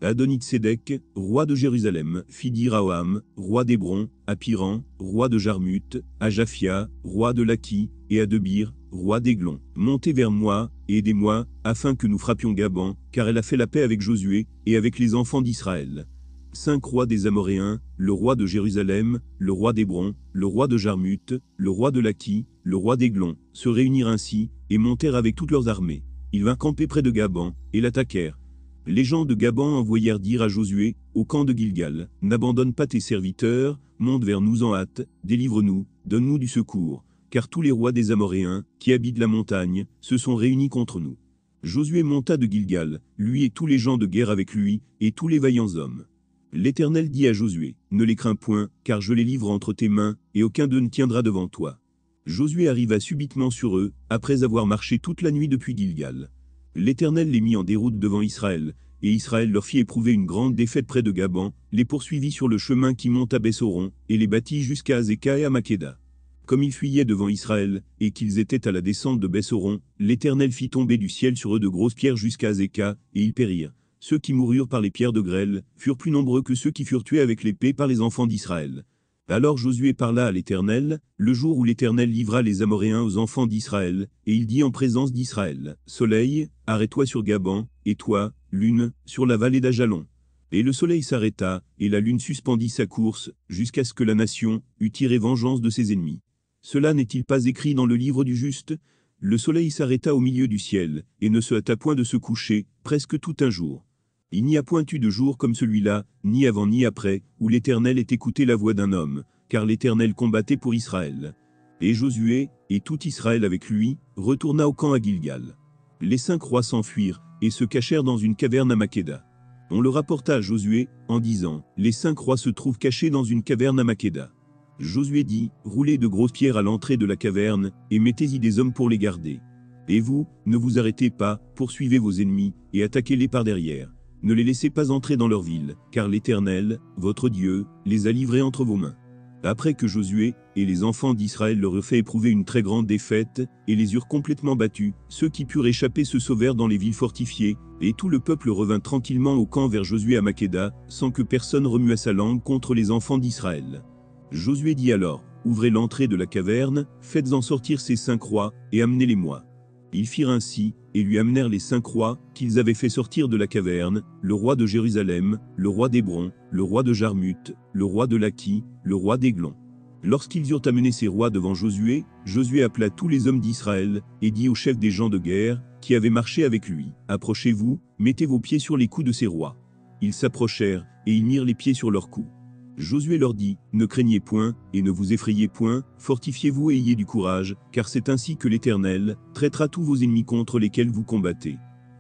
[SPEAKER 1] Adoni-Tsédek, roi de Jérusalem, fit dire à Oham, roi d'Hébron, à Piran, roi de Jarmut, à Japhia, roi de Laki, et à Debir, roi d'Églon, montez vers moi, et aidez-moi, afin que nous frappions Gaban, car elle a fait la paix avec Josué, et avec les enfants d'Israël. 5 rois des Amoréens, le roi de Jérusalem, le roi d'Hébron, le roi de Jarmut, le roi de Laki, le roi d'Églon, se réunirent ainsi, et montèrent avec toutes leurs armées. Ils vinrent camper près de Gaban, et l'attaquèrent. Les gens de Gaban envoyèrent dire à Josué, au camp de Gilgal, « N'abandonne pas tes serviteurs, monte vers nous en hâte, délivre-nous, donne-nous du secours, car tous les rois des Amoréens, qui habitent la montagne, se sont réunis contre nous. » Josué monta de Gilgal, lui et tous les gens de guerre avec lui, et tous les vaillants hommes. L'Éternel dit à Josué, « Ne les crains point, car je les livre entre tes mains, et aucun d'eux ne tiendra devant toi. » Josué arriva subitement sur eux, après avoir marché toute la nuit depuis Gilgal. L'Éternel les mit en déroute devant Israël, et Israël leur fit éprouver une grande défaite près de Gaban, les poursuivit sur le chemin qui monte à Bessoron, et les battit jusqu'à Azéka et à Makéda. Comme ils fuyaient devant Israël, et qu'ils étaient à la descente de Bessoron, l'Éternel fit tomber du ciel sur eux de grosses pierres jusqu'à Azéka, et ils périrent. Ceux qui moururent par les pierres de grêle furent plus nombreux que ceux qui furent tués avec l'épée par les enfants d'Israël. Alors Josué parla à l'Éternel, le jour où l'Éternel livra les Amoréens aux enfants d'Israël, et il dit en présence d'Israël, « Soleil, arrête-toi sur Gaban, et toi, lune, sur la vallée d'Ajalon. » Et le soleil s'arrêta, et la lune suspendit sa course, jusqu'à ce que la nation eût tiré vengeance de ses ennemis. Cela n'est-il pas écrit dans le livre du juste? Le soleil s'arrêta au milieu du ciel, et ne se hâta point de se coucher, presque tout un jour. Il n'y a point eu de jour comme celui-là, ni avant ni après, où l'Éternel ait écouté la voix d'un homme, car l'Éternel combattait pour Israël. Et Josué, et tout Israël avec lui, retourna au camp à Gilgal. Les 5 rois s'enfuirent, et se cachèrent dans une caverne à Makéda. On le rapporta à Josué, en disant, « Les 5 rois se trouvent cachés dans une caverne à Makéda. » Josué dit, « Roulez de grosses pierres à l'entrée de la caverne, et mettez-y des hommes pour les garder. Et vous, ne vous arrêtez pas, poursuivez vos ennemis, et attaquez-les par derrière. Ne les laissez pas entrer dans leur ville, car l'Éternel, votre Dieu, les a livrés entre vos mains. » Après que Josué et les enfants d'Israël leur eurent fait éprouver une très grande défaite, et les eurent complètement battus, ceux qui purent échapper se sauvèrent dans les villes fortifiées, et tout le peuple revint tranquillement au camp vers Josué à Makéda, sans que personne remuât sa langue contre les enfants d'Israël. Josué dit alors, « Ouvrez l'entrée de la caverne, faites-en sortir ces 5 rois, et amenez-les-moi. » Ils firent ainsi, et lui amenèrent les 5 rois, qu'ils avaient fait sortir de la caverne, le roi de Jérusalem, le roi d'Hébron, le roi de Jarmut, le roi de Laki, le roi d'Églon. Lorsqu'ils eurent amené ces rois devant Josué, Josué appela tous les hommes d'Israël, et dit aux chefs des gens de guerre, qui avaient marché avec lui, « Approchez-vous, mettez vos pieds sur les coups de ces rois. » Ils s'approchèrent, et ils mirent les pieds sur leurs coups. Josué leur dit, « Ne craignez point, et ne vous effrayez point, fortifiez-vous et ayez du courage, car c'est ainsi que l'Éternel traitera tous vos ennemis contre lesquels vous combattez. »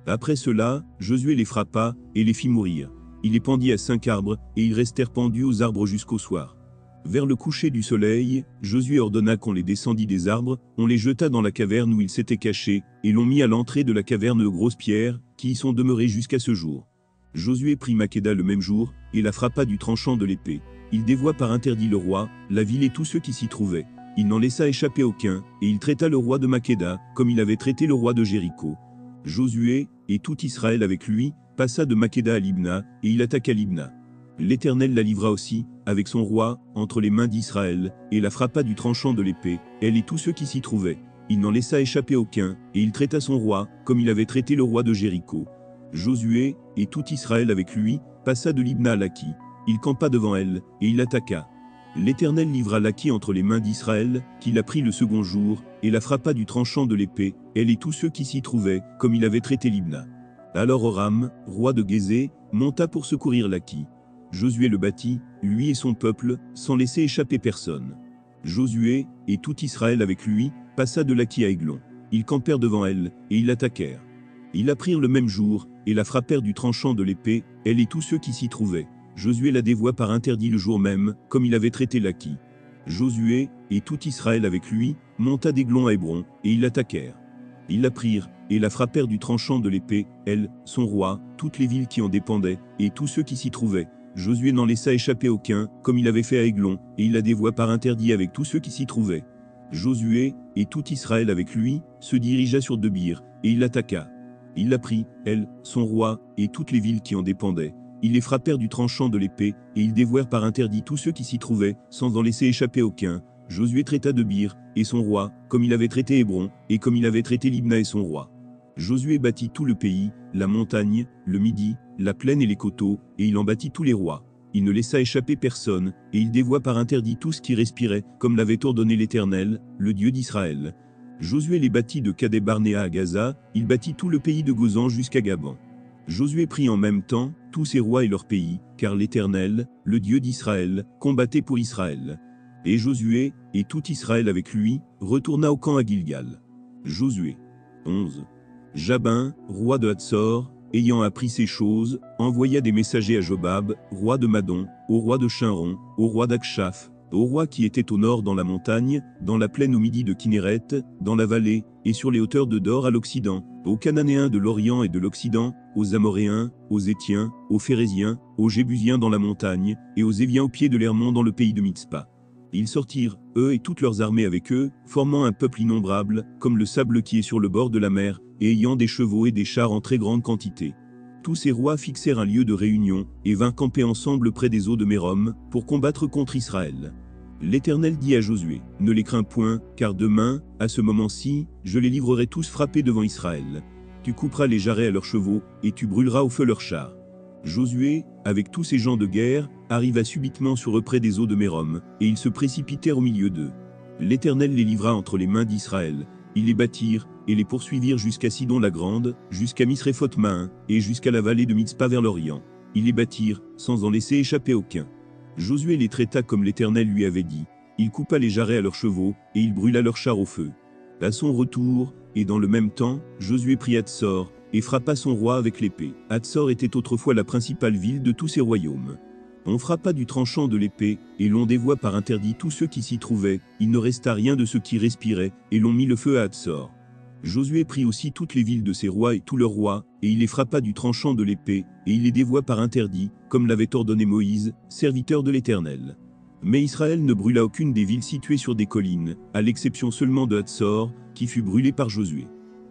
[SPEAKER 1] Après cela, Josué les frappa, et les fit mourir. Il les pendit à 5 arbres, et ils restèrent pendus aux arbres jusqu'au soir. Vers le coucher du soleil, Josué ordonna qu'on les descendît des arbres, on les jeta dans la caverne où ils s'étaient cachés, et l'on mit à l'entrée de la caverne de grosses pierres, qui y sont demeurées jusqu'à ce jour. Josué prit Makéda le même jour, et la frappa du tranchant de l'épée. Il dévoua par interdit le roi, la ville et tous ceux qui s'y trouvaient. Il n'en laissa échapper aucun, et il traita le roi de Makéda, comme il avait traité le roi de Jéricho. Josué, et tout Israël avec lui, passa de Makéda à Libna, et il attaqua Libna. L'Éternel la livra aussi, avec son roi, entre les mains d'Israël, et la frappa du tranchant de l'épée, elle et tous ceux qui s'y trouvaient. Il n'en laissa échapper aucun, et il traita son roi, comme il avait traité le roi de Jéricho. Josué, et tout Israël avec lui, passa de Libna à Laki. Il campa devant elle, et il attaqua. L'Éternel livra Laki entre les mains d'Israël, qui la prit le second jour, et la frappa du tranchant de l'épée, elle et tous ceux qui s'y trouvaient, comme il avait traité Libna. Alors Horam, roi de Gézé, monta pour secourir Laki. Josué le bâtit, lui et son peuple, sans laisser échapper personne. Josué, et tout Israël avec lui, passa de Laki à Aiglon. Ils campèrent devant elle, et ils l'attaquèrent. Ils la prirent le même jour, et la frappèrent du tranchant de l'épée, elle et tous ceux qui s'y trouvaient. Josué la dévoua par interdit le jour même, comme il avait traité Laki. Josué, et tout Israël avec lui, monta d'Aiglon à Hébron, et ils l'attaquèrent. Ils la prirent, et la frappèrent du tranchant de l'épée, elle, son roi, toutes les villes qui en dépendaient, et tous ceux qui s'y trouvaient. Josué n'en laissa échapper aucun, comme il avait fait à Aiglon, et il la dévoua par interdit avec tous ceux qui s'y trouvaient. Josué, et tout Israël avec lui, se dirigea sur Debir, et il l'attaqua. Il la prit, elle, son roi, et toutes les villes qui en dépendaient. Ils les frappèrent du tranchant de l'épée, et ils dévouèrent par interdit tous ceux qui s'y trouvaient, sans en laisser échapper aucun. Josué traita Debir, et son roi, comme il avait traité Hébron, et comme il avait traité Libna et son roi. Josué bâtit tout le pays, la montagne, le midi, la plaine et les coteaux, et il en bâtit tous les rois. Il ne laissa échapper personne, et il dévoua par interdit tout ce qui respirait, comme l'avait ordonné l'Éternel, le Dieu d'Israël. Josué les bâtit de Kadé-Barnéa à Gaza, il bâtit tout le pays de Gozan jusqu'à Gaban. Josué prit en même temps tous ses rois et leurs pays, car l'Éternel, le Dieu d'Israël, combattait pour Israël. Et Josué, et tout Israël avec lui, retourna au camp à Gilgal. Josué. 11. Jabin, roi de Hatsor, ayant appris ces choses, envoya des messagers à Jobab, roi de Madon, au roi de Chinron, au roi d'Akshaph, au roi qui était au nord dans la montagne, dans la plaine au midi de Kinéret, dans la vallée, et sur les hauteurs de Dor à l'occident, aux Cananéens de l'Orient et de l'Occident, aux Amoréens, aux Étiens, aux Phéréziens, aux Jébusiens dans la montagne, et aux Éviens au pied de l'Hermon dans le pays de Mitzpa. Ils sortirent, eux et toutes leurs armées avec eux, formant un peuple innombrable, comme le sable qui est sur le bord de la mer, et ayant des chevaux et des chars en très grande quantité. Tous ces rois fixèrent un lieu de réunion, et vinrent camper ensemble près des eaux de Mérom, pour combattre contre Israël. L'Éternel dit à Josué, « Ne les crains point, car demain, à ce moment-ci, je les livrerai tous frappés devant Israël. Tu couperas les jarrets à leurs chevaux, et tu brûleras au feu leurs chars. » Josué, avec tous ces gens de guerre, arriva subitement sur eux près des eaux de Mérom, et ils se précipitèrent au milieu d'eux. L'Éternel les livra entre les mains d'Israël. Ils les battirent, et les poursuivirent jusqu'à Sidon la Grande, jusqu'à Misréphoth-Mahin, et jusqu'à la vallée de Mitzpa vers l'Orient. Ils les battirent, sans en laisser échapper aucun. Josué les traita comme l'Éternel lui avait dit. Il coupa les jarrets à leurs chevaux, et il brûla leurs chars au feu. À son retour, et dans le même temps, Josué prit Hatsor, et frappa son roi avec l'épée. Hatsor était autrefois la principale ville de tous ses royaumes. On frappa du tranchant de l'épée, et l'on dévoua par interdit tous ceux qui s'y trouvaient, il ne resta rien de ceux qui respiraient, et l'on mit le feu à Hatsor. Josué prit aussi toutes les villes de ses rois et tous leurs rois, et il les frappa du tranchant de l'épée, et il les dévoua par interdit, comme l'avait ordonné Moïse, serviteur de l'Éternel. Mais Israël ne brûla aucune des villes situées sur des collines, à l'exception seulement de Hatsor, qui fut brûlée par Josué.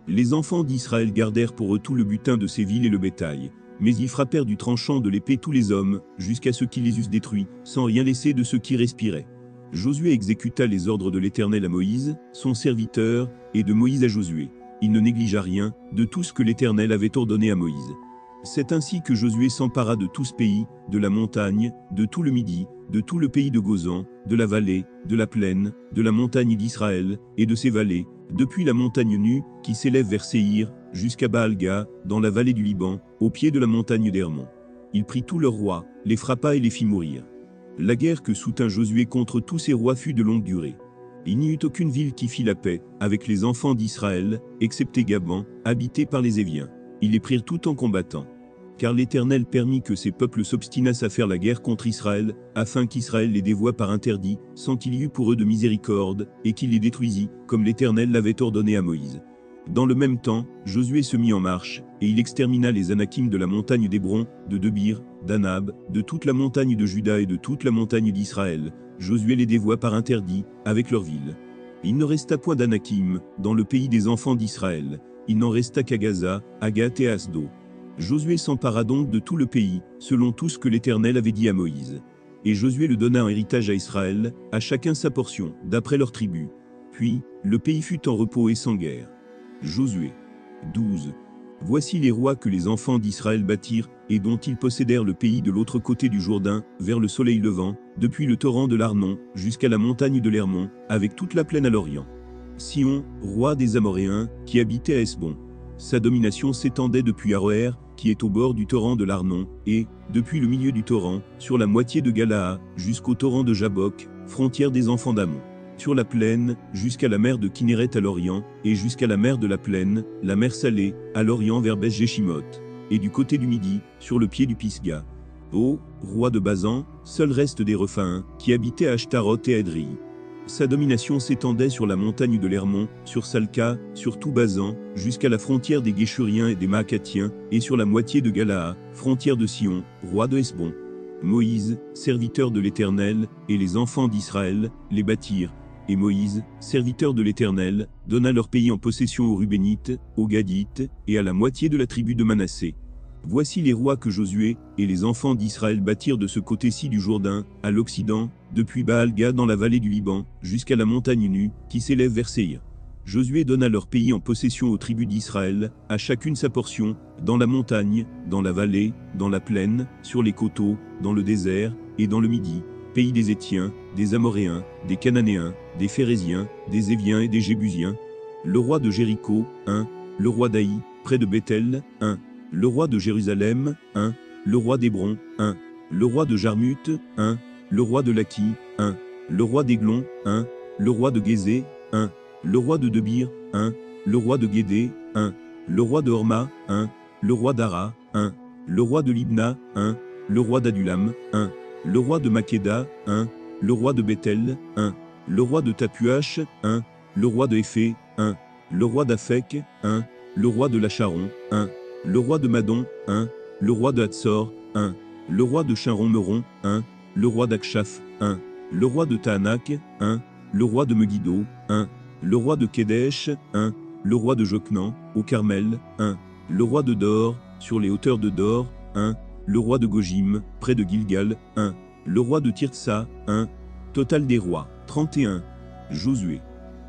[SPEAKER 1] Les enfants d'Israël gardèrent pour eux tout le butin de ces villes et le bétail, mais ils frappèrent du tranchant de l'épée tous les hommes, jusqu'à ceux qui les eussent détruits, sans rien laisser de ceux qui respiraient. Josué exécuta les ordres de l'Éternel à Moïse, son serviteur, et de Moïse à Josué. Il ne négligea rien de tout ce que l'Éternel avait ordonné à Moïse. C'est ainsi que Josué s'empara de tout ce pays, de la montagne, de tout le Midi, de tout le pays de Gozan, de la vallée, de la plaine, de la montagne d'Israël, et de ses vallées, depuis la montagne nue, qui s'élève vers Séhir, jusqu'à Baal-Ga, dans la vallée du Liban, au pied de la montagne d'Hermon. Il prit tous leurs rois, les frappa et les fit mourir. La guerre que soutint Josué contre tous ces rois fut de longue durée. Il n'y eut aucune ville qui fit la paix, avec les enfants d'Israël, excepté Gaban, habité par les Éviens. Ils les prirent tout en combattant. Car l'Éternel permit que ces peuples s'obstinassent à faire la guerre contre Israël, afin qu'Israël les dévoie par interdit, sans qu'il y eût pour eux de miséricorde, et qu'il les détruisit, comme l'Éternel l'avait ordonné à Moïse. Dans le même temps, Josué se mit en marche, et il extermina les Anakim de la montagne d'Hébron, de Debir, d'Anab, de toute la montagne de Juda et de toute la montagne d'Israël. Josué les dévoua par interdit, avec leurs villes. Il ne resta point d'Anakim, dans le pays des enfants d'Israël. Il n'en resta qu'à Gaza, à Gath et à Asdo. Josué s'empara donc de tout le pays, selon tout ce que l'Éternel avait dit à Moïse. Et Josué le donna en héritage à Israël, à chacun sa portion, d'après leurs tribus. Puis, le pays fut en repos et sans guerre. Josué. 12. Voici les rois que les enfants d'Israël bâtirent, et dont ils possédèrent le pays de l'autre côté du Jourdain, vers le soleil levant, depuis le torrent de l'Arnon, jusqu'à la montagne de l'Hermon, avec toute la plaine à l'Orient. Sion, roi des Amoréens, qui habitait à Hesbon. Sa domination s'étendait depuis Aroër, qui est au bord du torrent de l'Arnon, et, depuis le milieu du torrent, sur la moitié de Galaad, jusqu'au torrent de Jabbok, frontière des enfants d'Ammon. Sur la plaine, jusqu'à la mer de Kinneret à l'orient, et jusqu'à la mer de la plaine, la mer Salée, à l'orient vers Beth-Jéchimoth. Et du côté du midi, sur le pied du Pisga. Ô, roi de Basan, seul reste des Rephaïms, qui habitaient à Ashtaroth et Edrei. Sa domination s'étendait sur la montagne de l'Hermon, sur Salca, sur tout Basan, jusqu'à la frontière des Géshuriens et des Maacathiens, et sur la moitié de Galaad, frontière de Sion, roi de Hesbon. Moïse, serviteur de l'Éternel, et les enfants d'Israël, les bâtirent. Et Moïse, serviteur de l'Éternel, donna leur pays en possession aux Rubénites, aux Gadites, et à la moitié de la tribu de Manassé. Voici les rois que Josué et les enfants d'Israël bâtirent de ce côté-ci du Jourdain, à l'Occident, depuis Baal-Gad dans la vallée du Liban, jusqu'à la montagne nue, qui s'élève vers Séir. Josué donna leur pays en possession aux tribus d'Israël, à chacune sa portion, dans la montagne, dans la vallée, dans la plaine, sur les coteaux, dans le désert, et dans le Midi, pays des Étiens, des Amoréens, des Cananéens, des Phéréziens, des Éviens et des Jébusiens. Le roi de Jéricho, 1. Le roi d'Aï, près de Bethel, 1. Le roi de Jérusalem, 1. Le roi d'Hébron, 1. Le roi de Jarmuth, 1. Le roi de Laki, 1. Le roi d'Églon, 1. Le roi de Gézé, 1. Le roi de Debir, 1. Le roi de Guédé, 1. Le roi de Horma, 1. Le roi d'Ara, 1. Le roi de Libna, 1. Le roi d'Adulam, 1. Le roi de Makeda, 1. Le roi de Bethel, 1. Le roi de Tapuach, 1. Le roi de Éphé, 1. Le roi d'Aphek, 1. Le roi de Lacharon, 1. Le roi de Madon, 1. Le roi de Hatsor, 1. Le roi de Charon-Meron, 1. Le roi d'Akshaph, 1. Le roi de Tahanak, 1. Le roi de Megiddo, 1. Le roi de Kédesh, 1. Le roi de Joknan, au Carmel, 1. Le roi de Dor, sur les hauteurs de Dor, 1. Le roi de Gojim, près de Gilgal, 1. Le roi de Tirtsa, 1. Total des rois, 31. Josué.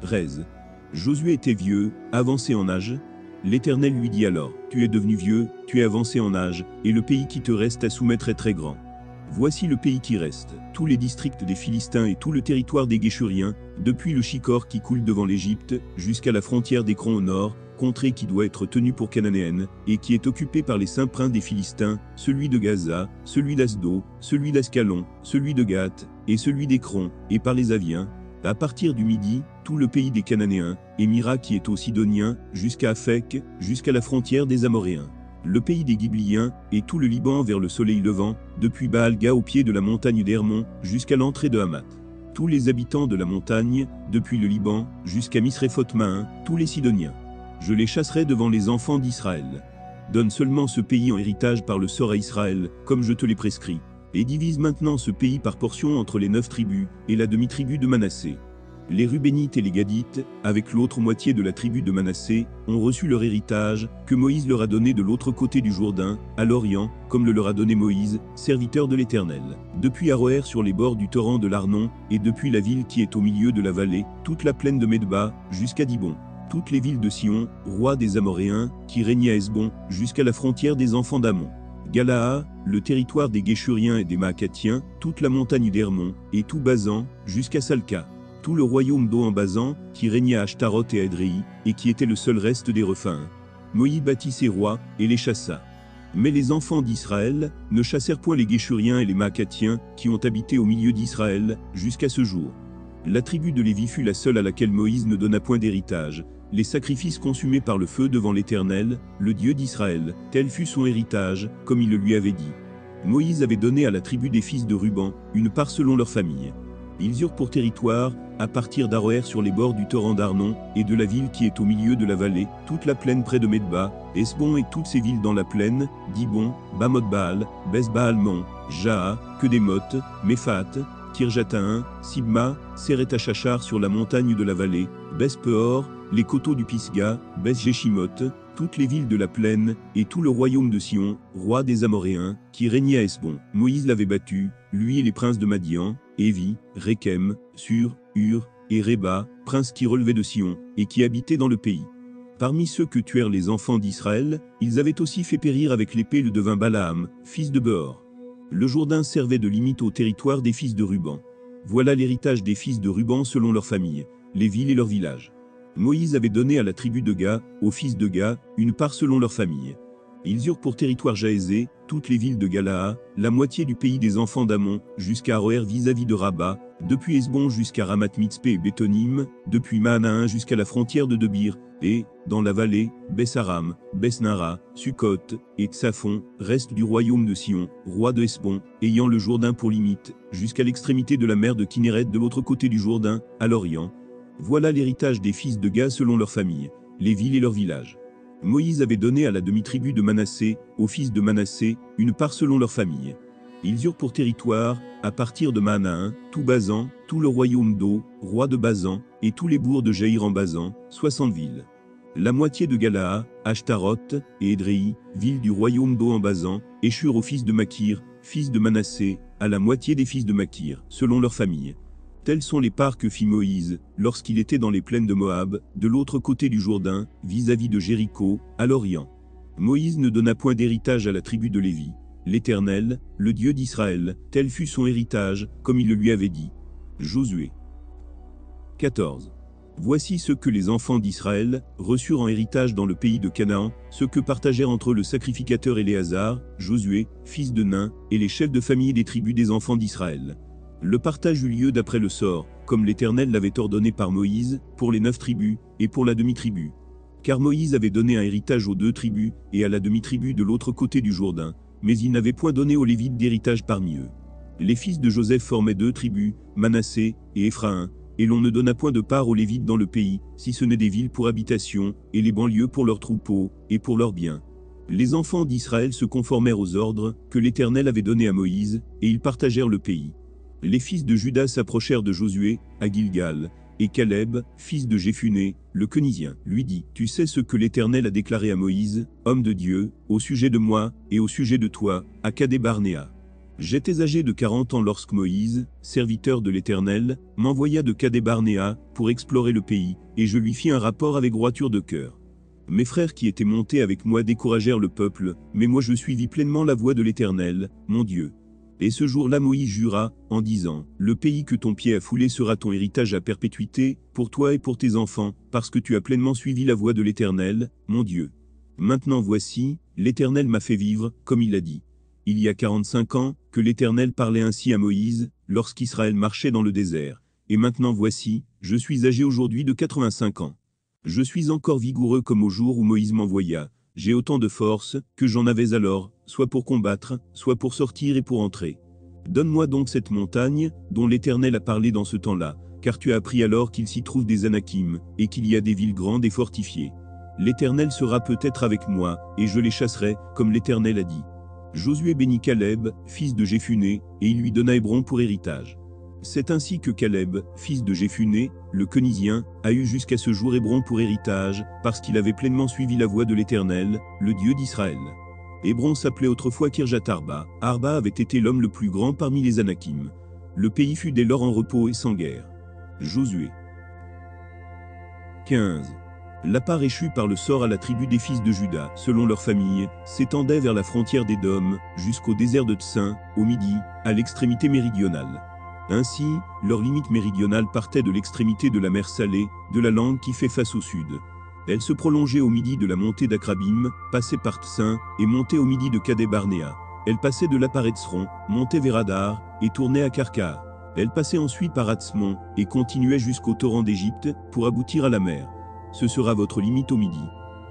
[SPEAKER 1] Rez. Josué était vieux, avancé en âge. L'Éternel lui dit alors, tu es devenu vieux, tu es avancé en âge, et le pays qui te reste à soumettre est très grand. Voici le pays qui reste, tous les districts des Philistins et tout le territoire des Guéshuriens, depuis le Chicor qui coule devant l'Égypte, jusqu'à la frontière d'Écron au nord, contrée qui doit être tenue pour cananéenne, et qui est occupée par les saints princes des Philistins, celui de Gaza, celui d'Asdo, celui d'Ascalon, celui de Gath, et celui d'Écron, et par les Aviens, à partir du Midi, tout le pays des Cananéens, et Mira qui est aux Sidoniens, jusqu'à Aphek, jusqu'à la frontière des Amoréens. Le pays des Gibliens, et tout le Liban vers le soleil levant, depuis Baal-Ga au pied de la montagne d'Hermon, jusqu'à l'entrée de Hamath. Tous les habitants de la montagne, depuis le Liban, jusqu'à Misréphoth-Mahin, tous les Sidoniens. Je les chasserai devant les enfants d'Israël. Donne seulement ce pays en héritage par le sort à Israël, comme je te l'ai prescrit. Et divise maintenant ce pays par portions entre les 9 tribus, et la demi-tribu de Manassé. Les Rubénites et les Gadites, avec l'autre moitié de la tribu de Manassé, ont reçu leur héritage, que Moïse leur a donné de l'autre côté du Jourdain, à l'Orient, comme le leur a donné Moïse, serviteur de l'Éternel. Depuis Aroër sur les bords du torrent de l'Arnon, et depuis la ville qui est au milieu de la vallée, toute la plaine de Medba, jusqu'à Dibon. Toutes les villes de Sion, roi des Amoréens, qui régnait à Hesbon, jusqu'à la frontière des enfants d'Ammon. Galaad, le territoire des Guéshuriens et des Maacathiens, toute la montagne d'Hermon, et tout Basan, jusqu'à Salca. Tout le royaume d'O en Basan, qui régnait à Ashtaroth et à Edrei, et qui était le seul reste des Rephaïms. Moïse bâtit ses rois, et les chassa. Mais les enfants d'Israël ne chassèrent point les Guéshuriens et les Maacathiens, qui ont habité au milieu d'Israël, jusqu'à ce jour. La tribu de Lévi fut la seule à laquelle Moïse ne donna point d'héritage. Les sacrifices consumés par le feu devant l'Éternel, le Dieu d'Israël, tel fut son héritage, comme il le lui avait dit. Moïse avait donné à la tribu des fils de Ruben, une part selon leur famille. Ils eurent pour territoire, à partir d'Aroër sur les bords du torrent d'Arnon, et de la ville qui est au milieu de la vallée, toute la plaine près de Medba, Hesbon et toutes ses villes dans la plaine, Dibon, Bamoth-Baal, Beth-Baal-Mon, Jaha, Kedémoth, Méphat, Kirjataim, Sibma, Seret-Achachar sur la montagne de la vallée, Beth-Peor, les coteaux du Pisga, Beth-Jéchimoth, toutes les villes de la plaine, et tout le royaume de Sion, roi des Amoréens, qui régnait à Hesbon. Moïse l'avait battu, lui et les princes de Madian, Évi, Rékem, Sur, Hur, et Réba, princes qui relevaient de Sion, et qui habitaient dans le pays. Parmi ceux que tuèrent les enfants d'Israël, ils avaient aussi fait périr avec l'épée le devin Balaam, fils de Beor. Le Jourdain servait de limite au territoire des fils de Ruben. Voilà l'héritage des fils de Ruben selon leur famille, les villes et leurs villages. Moïse avait donné à la tribu de Gad, aux fils de Gad, une part selon leur famille. Ils eurent pour territoire Jaézé, toutes les villes de Galaad, la moitié du pays des enfants d'Amon, jusqu'à Aroër vis-à-vis de Rabat, depuis Hesbon jusqu'à Ramat-Mitzpé et Bétonim, depuis Mahanaïm jusqu'à la frontière de Debir, et, dans la vallée, Bessaram, Besnara, Sukkot, et Tsaphon, reste du royaume de Sion, roi de Hesbon, ayant le Jourdain pour limite, jusqu'à l'extrémité de la mer de Kinneret de l'autre côté du Jourdain, à l'Orient. Voilà l'héritage des fils de Gad selon leur famille, les villes et leurs villages. Moïse avait donné à la demi-tribu de Manassé, aux fils de Manassé, une part selon leur famille. Ils eurent pour territoire, à partir de Mahanaïm, tout Basan, tout le royaume d'O, roi de Basan, et tous les bourgs de Jaïr en Basan, 60 villes. La moitié de Galaad, Ashtaroth, et Édréi, villes du royaume d'O en Basan, échurent aux fils de Makir, fils de Manassé, à la moitié des fils de Makir, selon leur famille. Telles sont les parts que fit Moïse, lorsqu'il était dans les plaines de Moab, de l'autre côté du Jourdain, vis-à-vis de Jéricho, à l'Orient. Moïse ne donna point d'héritage à la tribu de Lévi. L'Éternel, le Dieu d'Israël, tel fut son héritage, comme il le lui avait dit. Josué 14. Voici ce que les enfants d'Israël reçurent en héritage dans le pays de Canaan, ce que partagèrent entre eux le sacrificateur Éléazar, Josué, fils de Nun, et les chefs de famille des tribus des enfants d'Israël. Le partage eut lieu d'après le sort, comme l'Éternel l'avait ordonné par Moïse, pour les 9 tribus, et pour la demi-tribu. Car Moïse avait donné un héritage aux 2 tribus, et à la demi-tribu de l'autre côté du Jourdain, mais il n'avait point donné aux Lévites d'héritage parmi eux. Les fils de Joseph formaient 2 tribus, Manassé et Éphraïm, et l'on ne donna point de part aux Lévites dans le pays, si ce n'est des villes pour habitation, et les banlieues pour leurs troupeaux, et pour leurs biens. Les enfants d'Israël se conformèrent aux ordres que l'Éternel avait donnés à Moïse, et ils partagèrent le pays. Les fils de Juda s'approchèrent de Josué, à Gilgal, et Caleb, fils de Jéphuné, le Kénizien, lui dit, « Tu sais ce que l'Éternel a déclaré à Moïse, homme de Dieu, au sujet de moi, et au sujet de toi, à Kadé-Barnéa. J'étais âgé de 40 ans lorsque Moïse, serviteur de l'Éternel, m'envoya de Kadé-Barnéa, pour explorer le pays, et je lui fis un rapport avec droiture de cœur. Mes frères qui étaient montés avec moi découragèrent le peuple, mais moi je suivis pleinement la voie de l'Éternel, mon Dieu. Et ce jour-là Moïse jura, en disant, « Le pays que ton pied a foulé sera ton héritage à perpétuité, pour toi et pour tes enfants, parce que tu as pleinement suivi la voie de l'Éternel, mon Dieu. Maintenant voici, l'Éternel m'a fait vivre, comme il a dit. Il y a 45 ans, que l'Éternel parlait ainsi à Moïse, lorsqu'Israël marchait dans le désert. Et maintenant voici, je suis âgé aujourd'hui de 85 ans. Je suis encore vigoureux comme au jour où Moïse m'envoya. J'ai autant de force que j'en avais alors, soit pour combattre, soit pour sortir et pour entrer. Donne-moi donc cette montagne, dont l'Éternel a parlé dans ce temps-là, car tu as appris alors qu'il s'y trouve des Anakim, et qu'il y a des villes grandes et fortifiées. L'Éternel sera peut-être avec moi, et je les chasserai, comme l'Éternel a dit. » Josué bénit Caleb, fils de Jéphuné, et il lui donna Hébron pour héritage. C'est ainsi que Caleb, fils de Jéphuné, le Kénizien, a eu jusqu'à ce jour Hébron pour héritage, parce qu'il avait pleinement suivi la voie de l'Éternel, le Dieu d'Israël. Hébron s'appelait autrefois Kirjat-Arba. Arba avait été l'homme le plus grand parmi les Anakim. Le pays fut dès lors en repos et sans guerre. Josué 15. La part échue par le sort à la tribu des fils de Juda, selon leur famille, s'étendait vers la frontière d'Édom, jusqu'au désert de Tsin, au midi, à l'extrémité méridionale. Ainsi, leur limite méridionale partait de l'extrémité de la mer Salée, de la langue qui fait face au sud. Elle se prolongeait au midi de la montée d'Akrabim, passait par Tsin, et montait au midi de Kadé-Barnéa. Elle passait de là par Etzron, montait vers Adar, et tournait à Karka. Elle passait ensuite par Atzmon, et continuait jusqu'au torrent d'Égypte, pour aboutir à la mer. Ce sera votre limite au midi.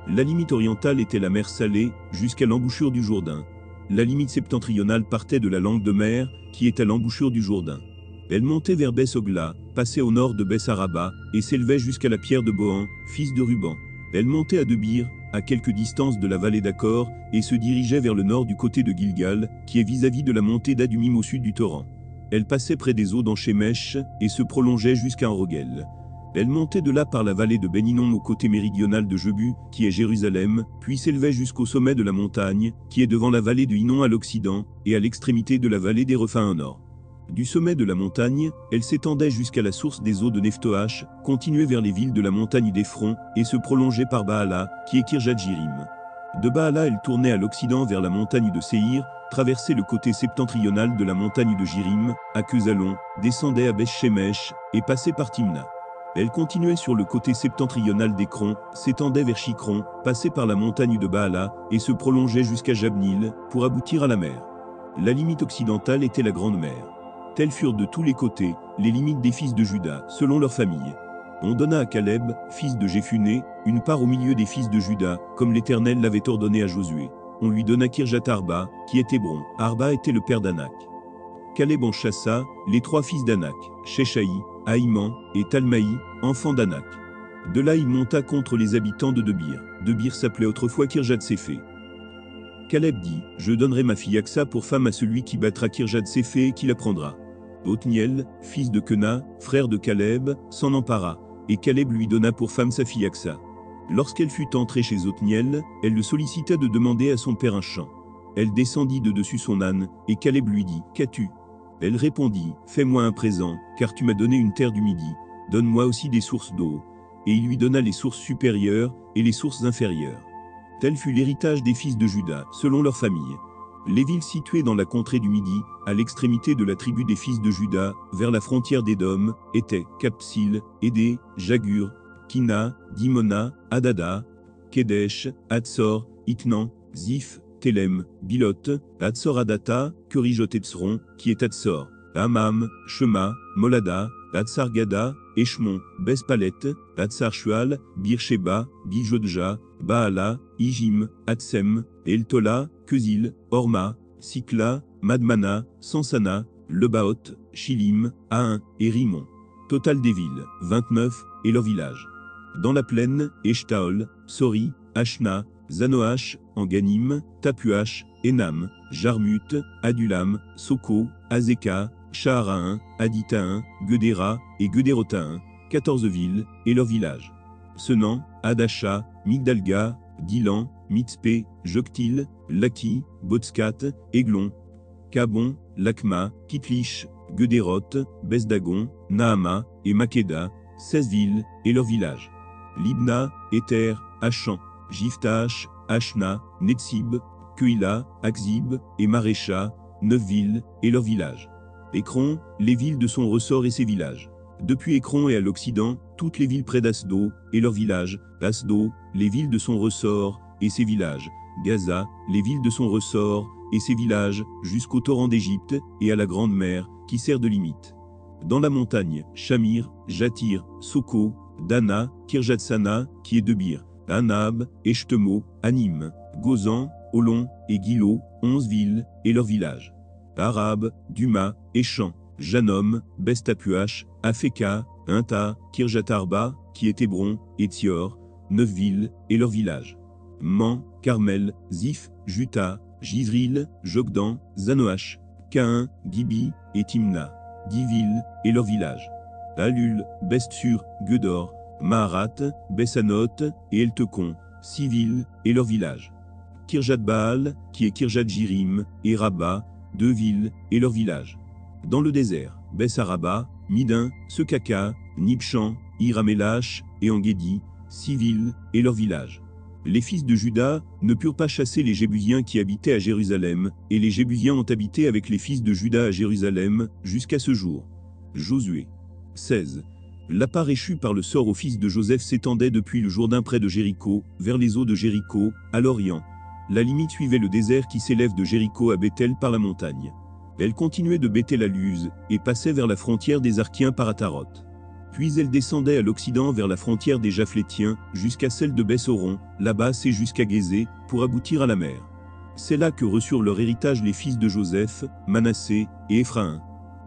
[SPEAKER 1] La limite orientale était la mer Salée, jusqu'à l'embouchure du Jourdain. La limite septentrionale partait de la langue de mer, qui est à l'embouchure du Jourdain. Elle montait vers Beth-Ogla, passait au nord de Beth-Araba, et s'élevait jusqu'à la pierre de Bohan, fils de Ruban. Elle montait à Debir, à quelque distance de la vallée d'Accor, et se dirigeait vers le nord du côté de Gilgal, qui est vis-à-vis de la montée d'Adumim au sud du torrent. Elle passait près des eaux d'Enchemèche, et se prolongeait jusqu'à Enrogel. Elle montait de là par la vallée de Ben-Hinnom au côté méridional de Jebu, qui est Jérusalem, puis s'élevait jusqu'au sommet de la montagne, qui est devant la vallée de Hinnom à l'occident, et à l'extrémité de la vallée des Rephaims au nord. Du sommet de la montagne, elle s'étendait jusqu'à la source des eaux de Nephtoach, continuait vers les villes de la montagne d'Ephron, et se prolongeait par Baala, qui est Kirjat-Jérim. De Baala elle tournait à l'occident vers la montagne de Séhir, traversait le côté septentrional de la montagne de Jérim, à Kesalon, descendait à Beth-Shemesh, et passait par Timna. Elle continuait sur le côté septentrional d'Écron, s'étendait vers Chicron, passait par la montagne de Baala, et se prolongeait jusqu'à Jabnil, pour aboutir à la mer. La limite occidentale était la Grande Mer. Telles furent de tous les côtés les limites des fils de Juda, selon leur famille. On donna à Caleb, fils de Jéphuné, une part au milieu des fils de Juda, comme l'Éternel l'avait ordonné à Josué. On lui donna Kirjat Arba, qui est Hébron. Arba était le père d'Anak. Caleb en chassa les 3 fils d'Anak, Sheshaï, Ahiman et Talmaï, enfants d'Anak. De là il monta contre les habitants de Debir. Debir s'appelait autrefois Kirjat-Séphé. Caleb dit, je donnerai ma fille Aksa pour femme à celui qui battra Kirjat-Séphé et qui la prendra. Othniel, fils de Kena, frère de Caleb, s'en empara, et Caleb lui donna pour femme sa fille Aksa. Lorsqu'elle fut entrée chez Othniel, elle le sollicita de demander à son père un champ. Elle descendit de dessus son âne, et Caleb lui dit, qu'as-tu? Elle répondit, fais-moi un présent, car tu m'as donné une terre du Midi, donne-moi aussi des sources d'eau. Et il lui donna les sources supérieures et les sources inférieures. Tel fut l'héritage des fils de Juda, selon leur famille. Les villes situées dans la contrée du Midi, à l'extrémité de la tribu des fils de Juda, vers la frontière d'Édom, étaient Capsil, Édé, Jagur, Kina, Dimona, Adada, Kedesh, Hatsor, Itnan, Ziph, Télem, Bilot, Hatsor-Adata, Kerijot-Etzron, qui est Hatsor, Amam, Shema, Molada, Hatsar-Gada, Eshmon, Bespalet, Hatsar-Shual, Bir-Sheba, Bijodja, Baala, Ijim, Hatsem, Eltola, Kezil, Orma, Sikla, Madmana, Sansana, Lebaot, Shilim, Ain et Rimon. Total des villes, 29, et leurs villages. Dans la plaine, Eshtaol, Sori, Ashna, Zanoach, Anganim, Tapuach, Enam, Jarmut, Adulam, Soko, Azeka, Shaharain, Aditaim, Gedera et Gederotaim, 14 villes, et leurs villages. Senan, Adasha, Migdalga, Dilan, Mitzpé, Joktil, Laki, Botskat, Eglon, Kabon, Lakma, Kitlich, Gederot, Besdagon, Nahama et Makeda, 16 villes, et leurs villages. Libna, Éther, Achan, Jiftach, Ashna, Netsib, Keila, Akzib et Marécha, 9 villes, et leurs villages. Écron, les villes de son ressort et ses villages. Depuis Écron et à l'Occident, toutes les villes près d'Asdo, et leurs villages. Asdo, les villes de son ressort, et ses villages. Gaza, les villes de son ressort, et ses villages, jusqu'au torrent d'Égypte, et à la Grande Mer, qui sert de limite. Dans la montagne, Shamir, Jatir, Soko, Dana, Kirjatsana, qui est Debir, Anab, Eshtemo, Anim, Gozan, Olon, et Gilo, 11 villes, et leurs villages. Arab, Duma, Échan, Janom, Bestapuach, Afeka, Inta, Kirjatarba, qui est Hébron, et Thior, 9 villes, et leurs villages. Man, Carmel, Ziph, Juta, Jizril, Jokdan, Zanoach, Cain, Gibi, et Timna, 10 villes, et leurs villages. Alul, Bestsur, Gedor, Maharat, Bessanot, et Eltekon, 6 villes, et leurs villages. Kirjat-Baal, qui est Kirjat-Jirim, et Rabba, 2 villes, et leurs villages. Dans le désert, Bessaraba, Midin, Sekaka, Nibchan, Iramelash, et Engedi, 6 villes, et leurs villages. Les fils de Juda ne purent pas chasser les Jébusiens qui habitaient à Jérusalem, et les Jébusiens ont habité avec les fils de Juda à Jérusalem, jusqu'à ce jour. Josué. 16. La part échue par le sort aux fils de Joseph s'étendait depuis le Jourdain près de Jéricho, vers les eaux de Jéricho, à l'Orient. La limite suivait le désert qui s'élève de Jéricho à Béthel par la montagne. Elle continuait de Béthel à Luz, et passait vers la frontière des Arkiens par Ataroth. Puis elle descendait à l'Occident vers la frontière des Japhlétiens, jusqu'à celle de Bessoron, là-bas c'est jusqu'à Gézé, pour aboutir à la mer. C'est là que reçurent leur héritage les fils de Joseph, Manassé et Éphraïm.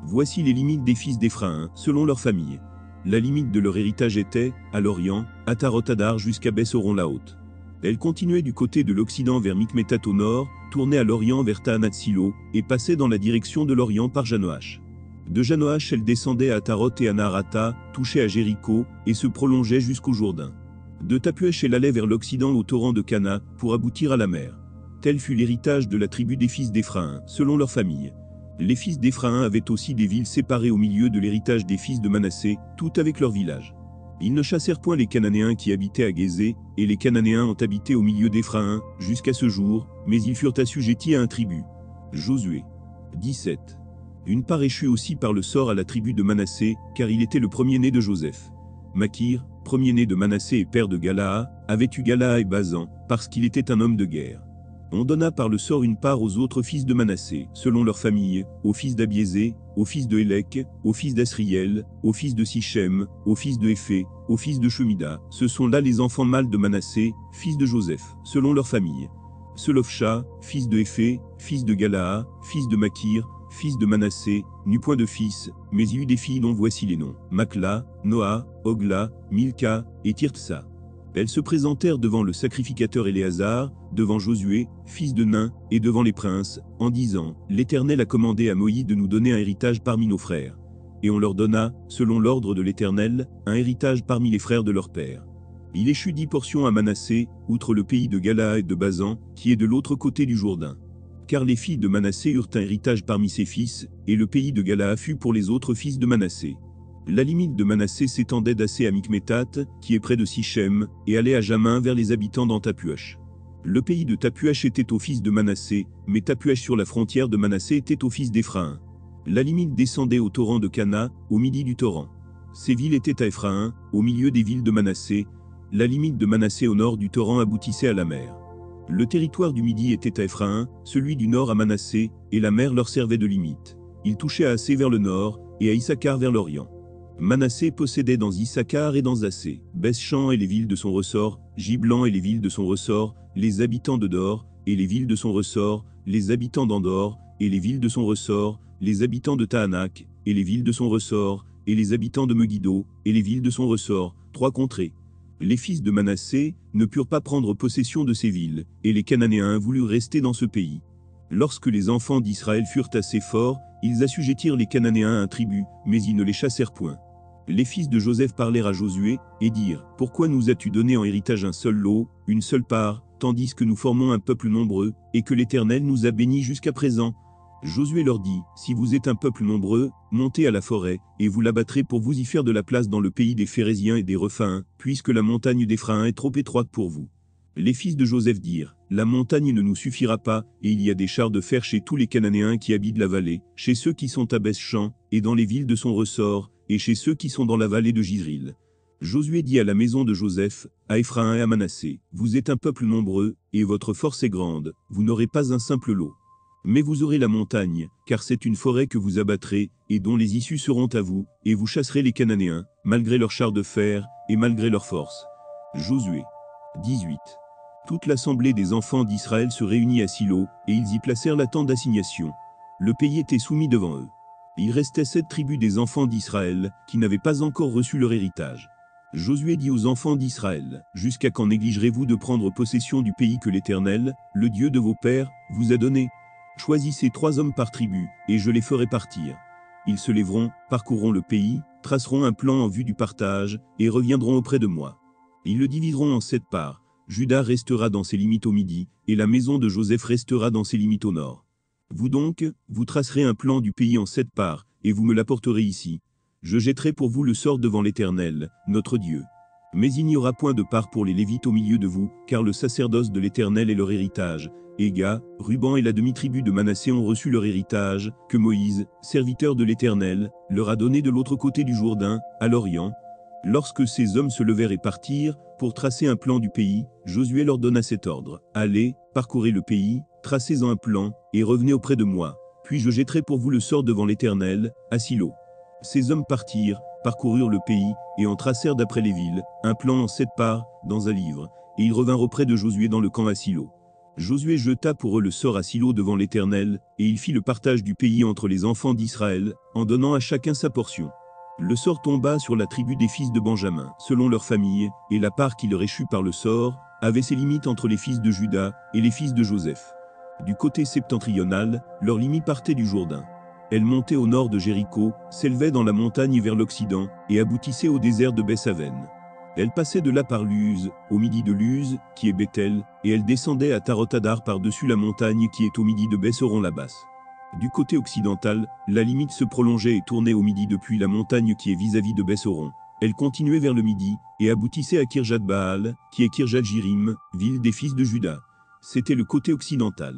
[SPEAKER 1] Voici les limites des fils d'Éphraïm, selon leur famille. La limite de leur héritage était, à l'Orient, Ataroth-Adar jusqu'à Bessoron-la-Haute. Elle continuait du côté de l'Occident vers Mikmétat au nord, tournait à l'Orient vers Taanath-Silo, et passait dans la direction de l'Orient par Janoach. De Janoach elle descendait à Ataroth et à Naharata, touchait à Jéricho, et se prolongeait jusqu'au Jourdain. De Tapuech elle allait vers l'Occident au torrent de Cana, pour aboutir à la mer. Tel fut l'héritage de la tribu des fils d'Éphraïm, selon leur famille. Les fils d'Éphraïm avaient aussi des villes séparées au milieu de l'héritage des fils de Manassé, toutes avec leurs villages. Ils ne chassèrent point les Cananéens qui habitaient à Gézé, et les Cananéens ont habité au milieu d'Éphraïm, jusqu'à ce jour, mais ils furent assujettis à un tribut. Josué. 17. Une part échut aussi par le sort à la tribu de Manassé, car il était le premier-né de Joseph. Makir, premier-né de Manassé et père de Galaa, avait eu Galaa et Basan, parce qu'il était un homme de guerre. On donna par le sort une part aux autres fils de Manassé, selon leur famille, aux fils d'Abiézé, aux fils de Hélek, aux fils d'Asriel, aux fils de Sichem, aux fils de Éphé, aux fils de Shemida. Ce sont là les enfants mâles de Manassé, fils de Joseph, selon leur famille. Selofcha, fils de Éphé, fils de Galaa, fils de Makir, fils de Manassé, n'eut point de fils, mais il eut des filles dont voici les noms: Makla, Noa, Ogla, Milka et Tirtsa. Elles se présentèrent devant le sacrificateur Éléazar, devant Josué, fils de Nun, et devant les princes, en disant: L'Éternel a commandé à Moïse de nous donner un héritage parmi nos frères. Et on leur donna, selon l'ordre de l'Éternel, un héritage parmi les frères de leur père. Il échut 10 portions à Manassé, outre le pays de Galaa et de Basan, qui est de l'autre côté du Jourdain. Car les filles de Manassé eurent un héritage parmi ses fils, et le pays de Galaa fut pour les autres fils de Manassé. La limite de Manassé s'étendait d'assez à Mikmétat, qui est près de Sichem, et allait à Jamin vers les habitants dans Tapuach. Le pays de Tapuach était au fils de Manassé, mais Tapuach sur la frontière de Manassé était au fils d'Éphraïm. La limite descendait au torrent de Cana, au midi du torrent. Ces villes étaient à Éphraïm, au milieu des villes de Manassé. La limite de Manassé au nord du torrent aboutissait à la mer. Le territoire du midi était à Éphraïm, celui du nord à Manassé, et la mer leur servait de limite. Il touchait à Assé vers le nord, et à Issachar vers l'orient. Manassé possédait dans Issachar et dans Assé, Beth-Shan et les villes de son ressort, Giblan et les villes de son ressort, les habitants de Dor, et les villes de son ressort, les habitants d'Andor, et les villes de son ressort, les habitants de Tahanak, et les villes de son ressort, et les habitants de Megiddo, et les villes de son ressort, 3 contrées. Les fils de Manassé ne purent pas prendre possession de ces villes, et les Cananéens voulurent rester dans ce pays. Lorsque les enfants d'Israël furent assez forts, ils assujettirent les Cananéens à un tribut, mais ils ne les chassèrent point. Les fils de Joseph parlèrent à Josué, et dirent: Pourquoi nous as-tu donné en héritage un seul lot, une seule part, tandis que nous formons un peuple nombreux, et que l'Éternel nous a bénis jusqu'à présent? Josué leur dit: Si vous êtes un peuple nombreux, montez à la forêt, et vous l'abattrez pour vous y faire de la place dans le pays des Phéréziens et des Rephaïms, puisque la montagne d'Éphraïm est trop étroite pour vous. Les fils de Joseph dirent: La montagne ne nous suffira pas, et il y a des chars de fer chez tous les Cananéens qui habitent la vallée, chez ceux qui sont à Beth-Shan, et dans les villes de son ressort, et chez ceux qui sont dans la vallée de Jizril. Josué dit à la maison de Joseph, à Éphraïm et à Manassé: Vous êtes un peuple nombreux, et votre force est grande, vous n'aurez pas un simple lot. Mais vous aurez la montagne, car c'est une forêt que vous abattrez, et dont les issues seront à vous, et vous chasserez les Cananéens, malgré leurs chars de fer, et malgré leur force. Josué 18. Toute l'assemblée des enfants d'Israël se réunit à Silo, et ils y placèrent la tente d'assignation. Le pays était soumis devant eux. Il restait 7 tribus des enfants d'Israël, qui n'avaient pas encore reçu leur héritage. Josué dit aux enfants d'Israël: Jusqu'à quand négligerez-vous de prendre possession du pays que l'Éternel, le Dieu de vos pères, vous a donné? Choisissez 3 hommes par tribu, et je les ferai partir. Ils se lèveront, parcourront le pays, traceront un plan en vue du partage, et reviendront auprès de moi. Ils le diviseront en 7 parts. Juda restera dans ses limites au midi, et la maison de Joseph restera dans ses limites au nord. Vous donc, vous tracerez un plan du pays en 7 parts, et vous me l'apporterez ici. Je jetterai pour vous le sort devant l'Éternel, notre Dieu. Mais il n'y aura point de part pour les Lévites au milieu de vous, car le sacerdoce de l'Éternel est leur héritage. Et Gad, Ruben et la demi-tribu de Manassé ont reçu leur héritage, que Moïse, serviteur de l'Éternel, leur a donné de l'autre côté du Jourdain, à l'Orient. Lorsque ces hommes se levèrent et partirent, pour tracer un plan du pays, Josué leur donna cet ordre: Allez, parcourez le pays, tracez-en un plan, et revenez auprès de moi. Puis je jetterai pour vous le sort devant l'Éternel, à Silo. Ces hommes partirent, parcoururent le pays, et en tracèrent d'après les villes, un plan en 7 parts, dans un livre. Et ils revinrent auprès de Josué dans le camp à Silo. Josué jeta pour eux le sort à Silo devant l'Éternel, et il fit le partage du pays entre les enfants d'Israël, en donnant à chacun sa portion. Le sort tomba sur la tribu des fils de Benjamin, selon leur famille, et la part qui leur échut par le sort, avait ses limites entre les fils de Juda et les fils de Joseph. Du côté septentrional, leur limite partait du Jourdain. Elle montait au nord de Jéricho, s'élevait dans la montagne vers l'Occident, et aboutissait au désert de Beth-Aven. Elle passait de là par Luz, au midi de Luz, qui est Bethel, et elle descendait à Tarot-Adar par-dessus la montagne qui est au midi de Beth-Horon-la-Basse. Du côté occidental, la limite se prolongeait et tournait au midi depuis la montagne qui est vis-à-vis de Beth-Horon. Elle continuait vers le midi, et aboutissait à Kirjat-Baal, qui est Kirjat-Jirim, ville des fils de Juda. C'était le côté occidental.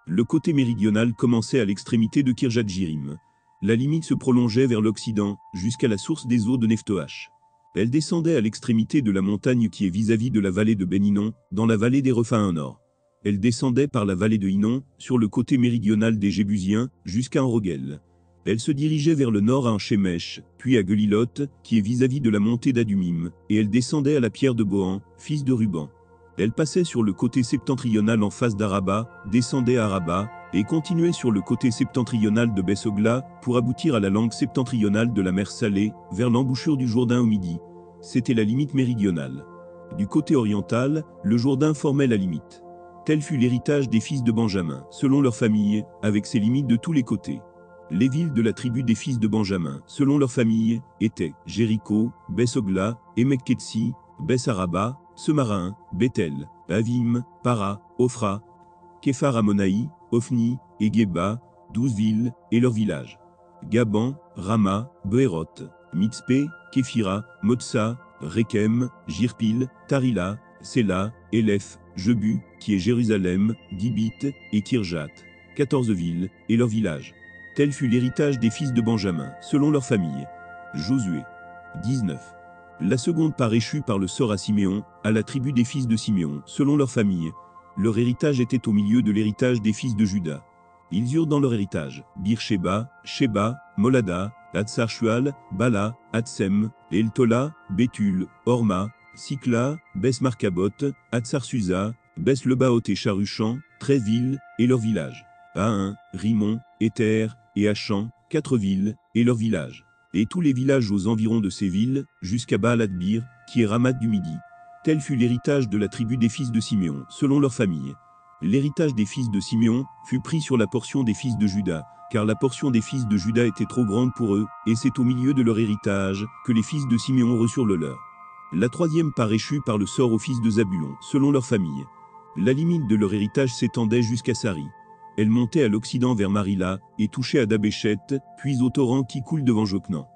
[SPEAKER 1] Le côté méridional commençait à l'extrémité de Kirjat-Jirim. La limite se prolongeait vers l'Occident, jusqu'à la source des eaux de Nephtoach. Elle descendait à l'extrémité de la montagne qui est vis-à-vis de la vallée de Ben Hinnom, dans la vallée des Rephaim au nord. Elle descendait par la vallée de Hinnom, sur le côté méridional des Jébusiens, jusqu'à Enrogel. Elle se dirigeait vers le nord à Enchemèche, puis à Geliloth, qui est vis-à-vis de la montée d'Adumim, et elle descendait à la pierre de Bohan, fils de Ruban. Elle passait sur le côté septentrional en face d'Araba, descendait à Araba, et continuait sur le côté septentrional de Bessogla, pour aboutir à la langue septentrionale de la mer Salée, vers l'embouchure du Jourdain au midi. C'était la limite méridionale. Du côté oriental, le Jourdain formait la limite. Tel fut l'héritage des fils de Benjamin, selon leur famille, avec ses limites de tous les côtés. Les villes de la tribu des fils de Benjamin, selon leur famille, étaient Jéricho, Bessogla, Emeketsi, Bess-Araba, Semarain, Bethel, Avim, Para, Ophra, Képhar Ammonaï, Ophni, et Geba, 12 villes, et leurs villages. Gaban, Rama, Beéroth, Mitzpé, Képhira, Motsa, Rekem, Jirpil, Tarila, Séla, Élef, Jebu, qui est Jérusalem, Dibit, et Kirjat, 14 villes, et leurs villages. Tel fut l'héritage des fils de Benjamin, selon leur famille. Josué. 19. La seconde part échut par le sort à Siméon, à la tribu des fils de Siméon, selon leur famille. Leur héritage était au milieu de l'héritage des fils de Juda. Ils eurent dans leur héritage Beersheba, Sheba, Molada, Hatsar-Shual, Bala, Hatsem, Eltola, Béthul, Horma, Sikla, Beth-Markabot, Hatsar-Susa, Beth-Lebaoth et Charuchan, 13 villes, et leurs villages. Ahin, Rimon, Éther, et Achan, 4 villes, et leurs villages. Et tous les villages aux environs de ces villes, jusqu'à Baal-Adbir, qui est Ramat du Midi. Tel fut l'héritage de la tribu des fils de Siméon, selon leur famille. L'héritage des fils de Siméon fut pris sur la portion des fils de Juda, car la portion des fils de Juda était trop grande pour eux, et c'est au milieu de leur héritage que les fils de Siméon reçurent le leur. La troisième part échut par le sort aux fils de Zabulon, selon leur famille. La limite de leur héritage s'étendait jusqu'à Sari. Elle montait à l'occident vers Marila, et touchait à Dabéchet, puis au torrent qui coule devant Joknan.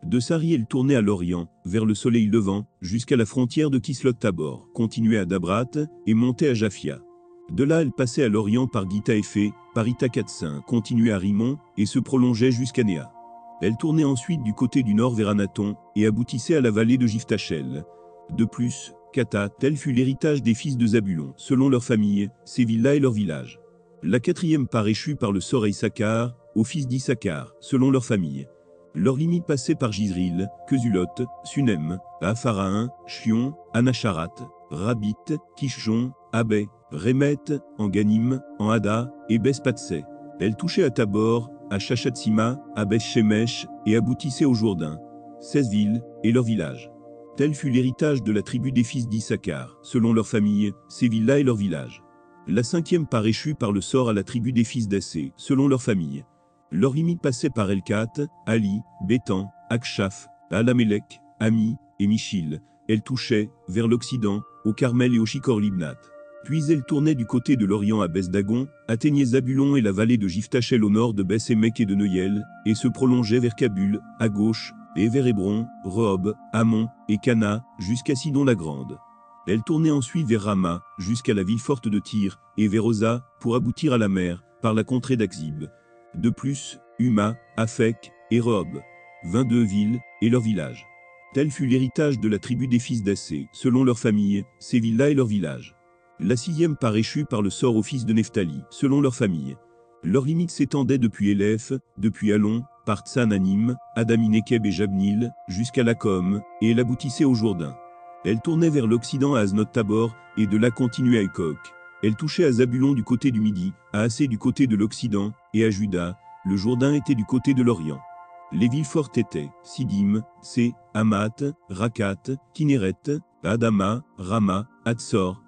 [SPEAKER 1] De Sari elle tournait à l'orient, vers le soleil levant, jusqu'à la frontière de Kislot-Tabor, continuait à Dabrat, et montait à Japhia. De là elle passait à l'orient par Gita-Ephé, par Ithakatsin, continuait à Rimon, et se prolongeait jusqu'à Néa. Elle tournait ensuite du côté du nord vers Anaton, et aboutissait à la vallée de Jiftachel. De plus, Kata, tel fut l'héritage des fils de Zabulon, selon leur famille, ces villes-là et leurs villages. La quatrième part échut par le sort à Issachar, aux fils d'Issachar, selon leur famille. Leur limite passait par Jizril, Kesulot, Sunem, Apharaïn, Chion, Anacharat, Rabit, Kishon, Abé, Rémet, en Ganim, en Hada, et Beth-Patsé. Elle touchait à Tabor, à Chachatsima, à Beth-Shemesh, et aboutissait au Jourdain. 16 villes, et leurs villages. Tel fut l'héritage de la tribu des fils d'Issachar, selon leur famille, ces villes-là et leurs villages. La cinquième part échut par le sort à la tribu des fils d'Assé, selon leur famille. Leur limite passait par Elkat, Ali, Bétan, Akshaf, Alamelech, Ami, et Michil. Elle touchait, vers l'Occident, au Carmel et au Shikor-Libnat. Puis elle tournait du côté de l'Orient à Beth-Dagon, atteignait Zabulon et la vallée de Jiftachel au nord de Beth-Emek et de Neuel, et se prolongeait vers Kabul, à gauche, et vers Hébron, Rehob, Ammon, et Cana, jusqu'à Sidon-la-Grande. Elle tournait ensuite vers Rama, jusqu'à la ville forte de Tyr, et vers Oza, pour aboutir à la mer, par la contrée d'Axib. De plus, Huma, Aphek, et Rehob. 22 villes, et leurs villages. Tel fut l'héritage de la tribu des fils d'Assé, selon leur famille, ces villes-là et leurs villages. La sixième part échut par le sort aux fils de Nephtali, selon leur famille. Leur limite s'étendait depuis Élèphe, depuis Allon, par Tsananim, Adaminekeb et Jabnil, jusqu'à Lakom, et elle aboutissait au Jourdain. Elle tournait vers l'Occident à Aznot-Tabor, et de là continuait à Ekok. Elle touchait à Zabulon du côté du Midi, à Assé du côté de l'Occident, et à Juda. Le Jourdain était du côté de l'Orient. Les villes fortes étaient Sidim, Sé, Hamat, Rakat, Kinéret, Adama, Rama, Hatsor,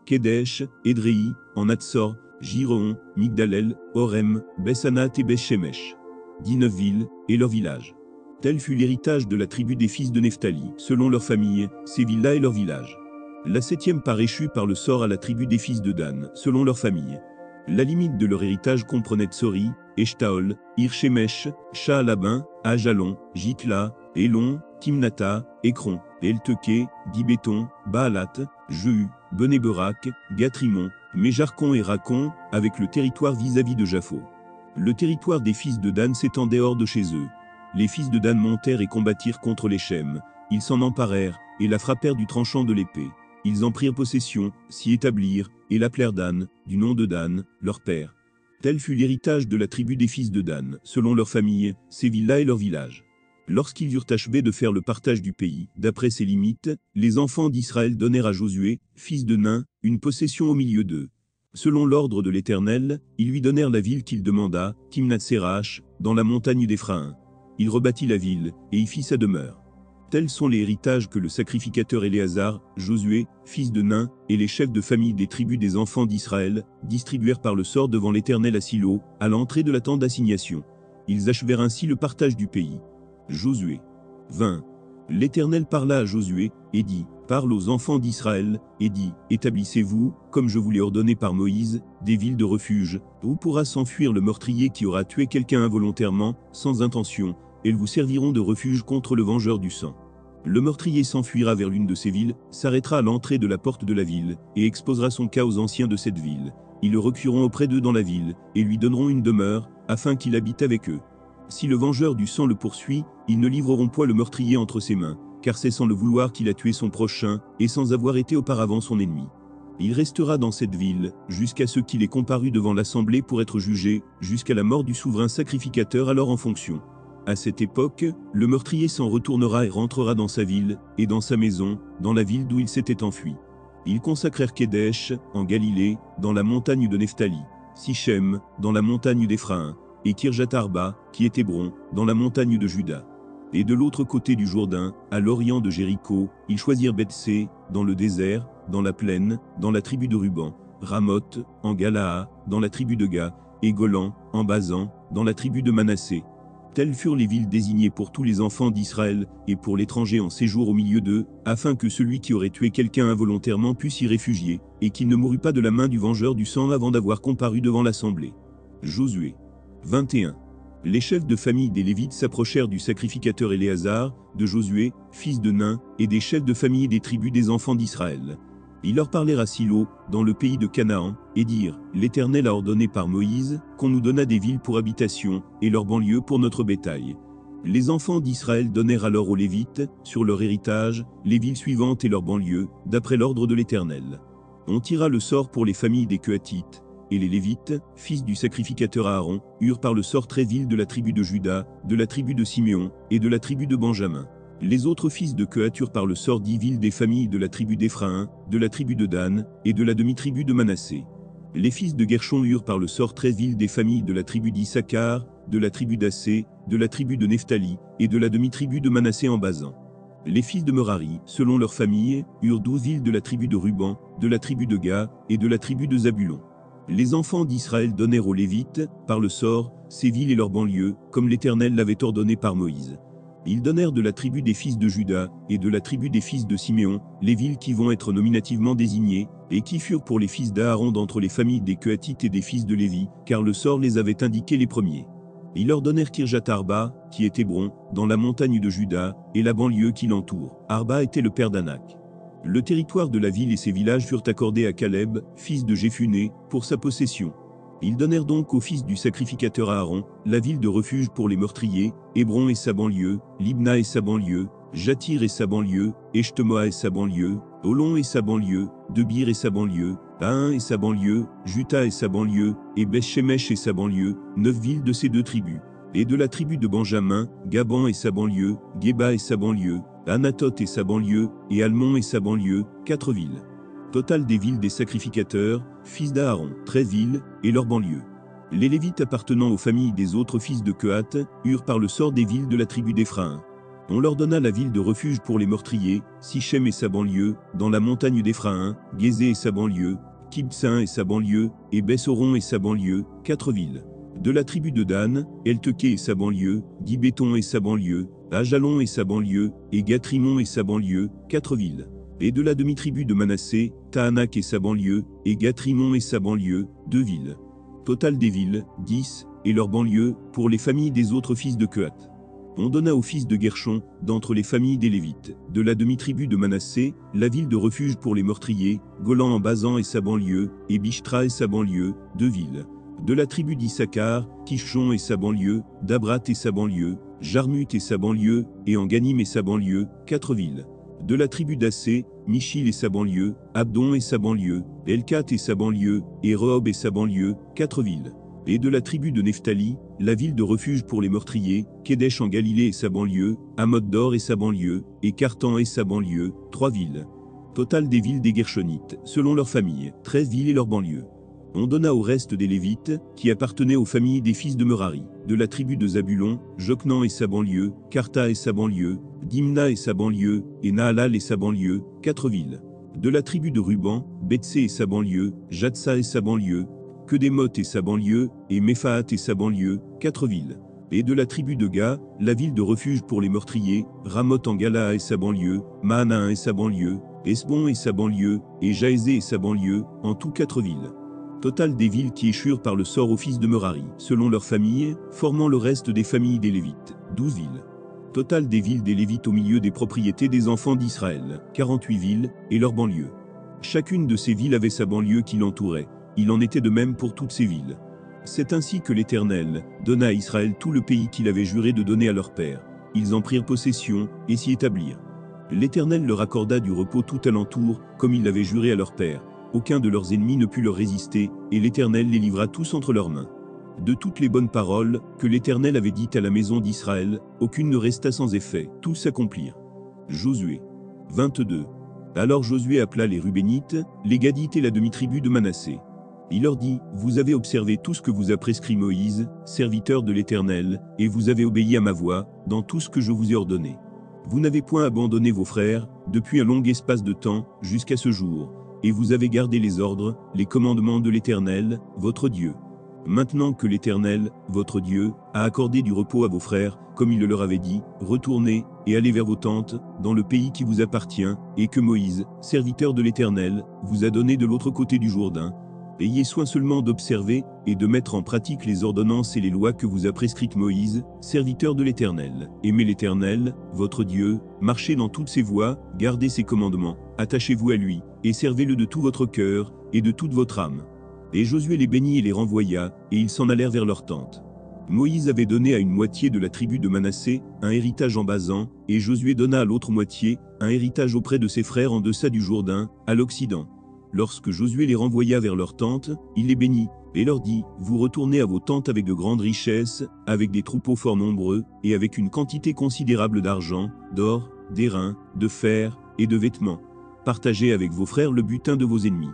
[SPEAKER 1] Kedesh, Edrei, en Hatsor, Giron, Migdalel, Horem, Bessanat et Beth-Shemesh. 19 villes, et leurs villages. Tel fut l'héritage de la tribu des fils de Nephtali, selon leur famille, ces villes-là et leurs villages. La septième part échut par le sort à la tribu des fils de Dan, selon leur famille. La limite de leur héritage comprenait Tsori, Eshtaol, Hirshemesh, Shaalabin, Ajalon, Jitla, Elon, Timnata, Ekron, Elteke, Dibéton, Baalat, Jehu, Benéberak, Gatrimon, Méjarkon et Rakon, avec le territoire vis-à-vis de Japho. Le territoire des fils de Dan s'étendait hors de chez eux. Les fils de Dan montèrent et combattirent contre les Shem. Ils s'en emparèrent, et la frappèrent du tranchant de l'épée. Ils en prirent possession, s'y établirent, et l'appelèrent Dan, du nom de Dan, leur père. Tel fut l'héritage de la tribu des fils de Dan, selon leurs familles, ces villes-là et leurs villages. Lorsqu'ils eurent achevé de faire le partage du pays, d'après ses limites, les enfants d'Israël donnèrent à Josué, fils de Nun, une possession au milieu d'eux. Selon l'ordre de l'Éternel, ils lui donnèrent la ville qu'il demanda, Timnath-Sérach, dans la montagne d'Éphraïm. Il rebâtit la ville, et y fit sa demeure. Tels sont les héritages que le sacrificateur Éléazar, Josué, fils de Nun, et les chefs de famille des tribus des enfants d'Israël, distribuèrent par le sort devant l'Éternel à Silo, à l'entrée de la tente d'assignation. Ils achevèrent ainsi le partage du pays. Josué 20. L'Éternel parla à Josué, et dit, parle aux enfants d'Israël, et dit, établissez-vous, comme je vous l'ai ordonné par Moïse, des villes de refuge, où pourra s'enfuir le meurtrier qui aura tué quelqu'un involontairement, sans intention, elles vous serviront de refuge contre le vengeur du sang. Le meurtrier s'enfuira vers l'une de ces villes, s'arrêtera à l'entrée de la porte de la ville, et exposera son cas aux anciens de cette ville. Ils le recueilleront auprès d'eux dans la ville, et lui donneront une demeure, afin qu'il habite avec eux. Si le vengeur du sang le poursuit, ils ne livreront point le meurtrier entre ses mains, car c'est sans le vouloir qu'il a tué son prochain, et sans avoir été auparavant son ennemi. Il restera dans cette ville, jusqu'à ce qu'il ait comparu devant l'assemblée pour être jugé, jusqu'à la mort du souverain sacrificateur alors en fonction. À cette époque, le meurtrier s'en retournera et rentrera dans sa ville, et dans sa maison, dans la ville d'où il s'était enfui. Ils consacrèrent Kédesh, en Galilée, dans la montagne de Nephtali, Sichem, dans la montagne d'Éphraïm, et Kirjat-Arba, qui est Hébron, dans la montagne de Juda. Et de l'autre côté du Jourdain, à l'orient de Jéricho, ils choisirent Bethsé, dans le désert, dans la plaine, dans la tribu de Ruban, Ramoth, en Galaa, dans la tribu de Ga, et Golan, en Basan, dans la tribu de Manassé. Telles furent les villes désignées pour tous les enfants d'Israël, et pour l'étranger en séjour au milieu d'eux, afin que celui qui aurait tué quelqu'un involontairement puisse y réfugier, et qu'il ne mourût pas de la main du vengeur du sang avant d'avoir comparu devant l'assemblée. Josué 21. Les chefs de famille des Lévites s'approchèrent du sacrificateur Éléazar, de Josué, fils de Nun, et des chefs de famille des tribus des enfants d'Israël. Ils leur parlèrent à Silo, dans le pays de Canaan, et dirent, l'Éternel a ordonné par Moïse, qu'on nous donnât des villes pour habitation, et leurs banlieues pour notre bétail. Les enfants d'Israël donnèrent alors aux Lévites, sur leur héritage, les villes suivantes et leurs banlieues, d'après l'ordre de l'Éternel. On tira le sort pour les familles des Coathites, et les Lévites, fils du sacrificateur Aaron, eurent par le sort 13 villes de la tribu de Juda, de la tribu de Siméon, et de la tribu de Benjamin. Les autres fils de Coath eurent par le sort 10 villes des familles de la tribu d'Éphraïm, de la tribu de Dan, et de la demi-tribu de Manassé. Les fils de Gershon eurent par le sort 13 villes des familles de la tribu d'Issachar, de la tribu d'Assé, de la tribu de Nephtali, et de la demi-tribu de Manassé en Basan. Les fils de Merari, selon leurs familles, eurent 12 villes de la tribu de Ruban, de la tribu de Gad, et de la tribu de Zabulon. Les enfants d'Israël donnèrent aux Lévites, par le sort, ces villes et leurs banlieues, comme l'Éternel l'avait ordonné par Moïse. Ils donnèrent de la tribu des fils de Juda, et de la tribu des fils de Siméon, les villes qui vont être nominativement désignées, et qui furent pour les fils d'Aaron d'entre les familles des Coathites et des fils de Lévi, car le sort les avait indiqués les premiers. Ils leur donnèrent Kirjat-Arba, qui est Hébron, dans la montagne de Juda, et la banlieue qui l'entoure. Arba était le père d'Anak. Le territoire de la ville et ses villages furent accordés à Caleb, fils de Jéphuné, pour sa possession. Ils donnèrent donc aux fils du sacrificateur Aaron, la ville de refuge pour les meurtriers, Hébron et sa banlieue, Libna et sa banlieue, Jatir et sa banlieue, Eshtemoa et sa banlieue, Olon et sa banlieue, Debir et sa banlieue, Ain et sa banlieue, Juta et sa banlieue, et Beth-Shemesh et sa banlieue, 9 villes de ces 2 tribus. Et de la tribu de Benjamin, Gaban et sa banlieue, Geba et sa banlieue, Anatoth et sa banlieue, et Almon et sa banlieue, 4 villes. Total des villes des sacrificateurs, fils d'Aaron, 13 villes, et leurs banlieues. Les Lévites appartenant aux familles des autres fils de Coath, eurent par le sort des villes de la tribu d'Éphraïm. On leur donna la ville de refuge pour les meurtriers, Sichem et sa banlieue, dans la montagne d'Éphraïm, Gézé et sa banlieue, Kibtsin et sa banlieue, et Bessoron et sa banlieue, 4 villes. De la tribu de Dan, Elteké et sa banlieue, Gibéton et sa banlieue, Ajalon et sa banlieue, et Gatrimon et sa banlieue, 4 villes. Et de la demi-tribu de Manassé, Tahanak et sa banlieue, et Gatrimon et sa banlieue, 2 villes. Total des villes, 10, et leurs banlieues, pour les familles des autres fils de Coath. On donna aux fils de Gershon, d'entre les familles des Lévites, de la demi-tribu de Manassé, la ville de refuge pour les meurtriers, Golan en Basan et sa banlieue, et Bishtra et sa banlieue, 2 villes. De la tribu d'Issachar, Kishon et sa banlieue, Dabrat et sa banlieue, Jarmuth et sa banlieue, et Anganim et sa banlieue, 4 villes. De la tribu d'Assé, Michil et sa banlieue, Abdon et sa banlieue, Elkat et sa banlieue, et Rehob et sa banlieue, 4 villes. Et de la tribu de Nephtali, la ville de refuge pour les meurtriers, Kédesh en Galilée et sa banlieue, Amod-Dor et sa banlieue, et Cartan et sa banlieue, 3 villes. Total des villes des Gershonites, selon leurs familles, 13 villes et leurs banlieues. On donna au reste des Lévites, qui appartenaient aux familles des fils de Merari, de la tribu de Zabulon, Joknan et sa banlieue, Karta et sa banlieue, Dimna et sa banlieue, et Nahalal et sa banlieue, 4 villes. De la tribu de Ruban, Betsé et sa banlieue, Jatsa et sa banlieue, Kedemoth et sa banlieue, et Mephaat et sa banlieue, 4 villes. Et de la tribu de Ga, la ville de refuge pour les meurtriers, Ramoth en Galaa et sa banlieue, Mahanaïm et sa banlieue, Esbon et sa banlieue, et Jaézé et sa banlieue, en tout 4 villes. Total des villes qui échurent par le sort aux fils de Merari, selon leurs familles, formant le reste des familles des Lévites, 12 villes. Total des villes des Lévites au milieu des propriétés des enfants d'Israël, 48 villes, et leurs banlieues. Chacune de ces villes avait sa banlieue qui l'entourait. Il en était de même pour toutes ces villes. C'est ainsi que l'Éternel donna à Israël tout le pays qu'il avait juré de donner à leur père. Ils en prirent possession, et s'y établirent. L'Éternel leur accorda du repos tout alentour, comme il l'avait juré à leur père. Aucun de leurs ennemis ne put leur résister, et l'Éternel les livra tous entre leurs mains. De toutes les bonnes paroles que l'Éternel avait dites à la maison d'Israël, aucune ne resta sans effet, tous s'accomplirent. Josué 22. Alors Josué appela les Rubénites, les Gadites et la demi-tribu de Manassé. Il leur dit, vous avez observé tout ce que vous a prescrit Moïse, serviteur de l'Éternel, et vous avez obéi à ma voix, dans tout ce que je vous ai ordonné. Vous n'avez point abandonné vos frères, depuis un long espace de temps, jusqu'à ce jour, et vous avez gardé les ordres, les commandements de l'Éternel, votre Dieu. Maintenant que l'Éternel, votre Dieu, a accordé du repos à vos frères, comme il le leur avait dit, retournez, et allez vers vos tentes, dans le pays qui vous appartient, et que Moïse, serviteur de l'Éternel, vous a donné de l'autre côté du Jourdain. Ayez soin seulement d'observer, et de mettre en pratique les ordonnances et les lois que vous a prescrites Moïse, serviteur de l'Éternel. Aimez l'Éternel, votre Dieu, marchez dans toutes ses voies, gardez ses commandements, attachez-vous à lui, et servez-le de tout votre cœur, et de toute votre âme. Et Josué les bénit et les renvoya, et ils s'en allèrent vers leur tente. Moïse avait donné à une moitié de la tribu de Manassé un héritage en Basan, et Josué donna à l'autre moitié un héritage auprès de ses frères en deçà du Jourdain, à l'Occident. Lorsque Josué les renvoya vers leur tente, il les bénit, et leur dit, vous retournez à vos tentes avec de grandes richesses, avec des troupeaux fort nombreux, et avec une quantité considérable d'argent, d'or, d'airain, de fer, et de vêtements. Partagez avec vos frères le butin de vos ennemis.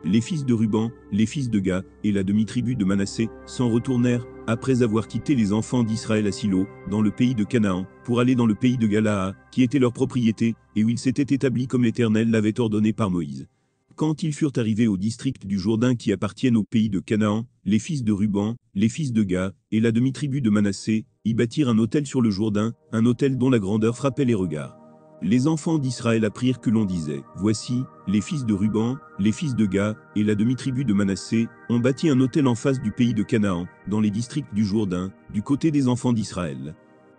[SPEAKER 1] Les fils de Ruban, les fils de Ga, et la demi-tribu de Manassé, s'en retournèrent, après avoir quitté les enfants d'Israël à Silo, dans le pays de Canaan, pour aller dans le pays de Galaa, qui était leur propriété, et où ils s'étaient établis comme l'Éternel l'avait ordonné par Moïse. Quand ils furent arrivés au district du Jourdain qui appartiennent au pays de Canaan, les fils de Ruban, les fils de Ga, et la demi-tribu de Manassé, y bâtirent un autel sur le Jourdain, un autel dont la grandeur frappait les regards. Les enfants d'Israël apprirent que l'on disait, voici, les fils de Ruban, les fils de Ga, et la demi-tribu de Manassé, ont bâti un autel en face du pays de Canaan, dans les districts du Jourdain, du côté des enfants d'Israël.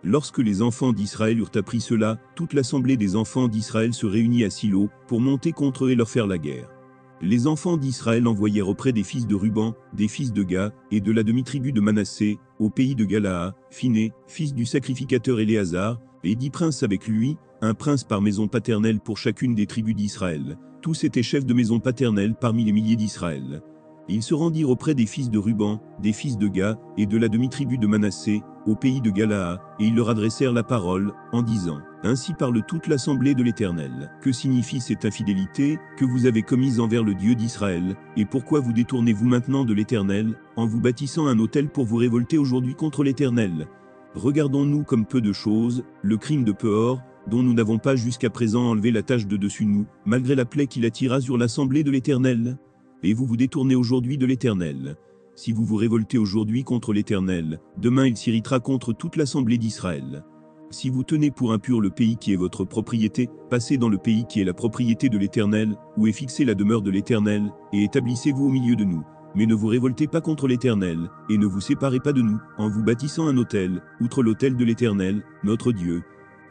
[SPEAKER 1] Lorsque les enfants d'Israël eurent appris cela, toute l'assemblée des enfants d'Israël se réunit à Silo, pour monter contre eux et leur faire la guerre. Les enfants d'Israël envoyèrent auprès des fils de Ruban, des fils de Ga, et de la demi-tribu de Manassé, au pays de Galaa, Phiné, fils du sacrificateur Éléazar, et 10 princes avec lui, un prince par maison paternelle pour chacune des tribus d'Israël. Tous étaient chefs de maison paternelle parmi les milliers d'Israël. Ils se rendirent auprès des fils de Ruban, des fils de Ga, et de la demi-tribu de Manassé, au pays de Galaa, et ils leur adressèrent la parole, en disant, « Ainsi parle toute l'assemblée de l'Éternel. Que signifie cette infidélité que vous avez commise envers le Dieu d'Israël, et pourquoi vous détournez-vous maintenant de l'Éternel, en vous bâtissant un autel pour vous révolter aujourd'hui contre l'Éternel? Regardons-nous comme peu de choses, le crime de Péor, dont nous n'avons pas jusqu'à présent enlevé la tache de dessus nous, malgré la plaie qu'il attira sur l'assemblée de l'Éternel. Et vous vous détournez aujourd'hui de l'Éternel. Si vous vous révoltez aujourd'hui contre l'Éternel, demain il s'irritera contre toute l'assemblée d'Israël. Si vous tenez pour impur le pays qui est votre propriété, passez dans le pays qui est la propriété de l'Éternel, où est fixée la demeure de l'Éternel, et établissez-vous au milieu de nous. Mais ne vous révoltez pas contre l'Éternel, et ne vous séparez pas de nous, en vous bâtissant un autel, outre l'autel de l'Éternel, notre Dieu.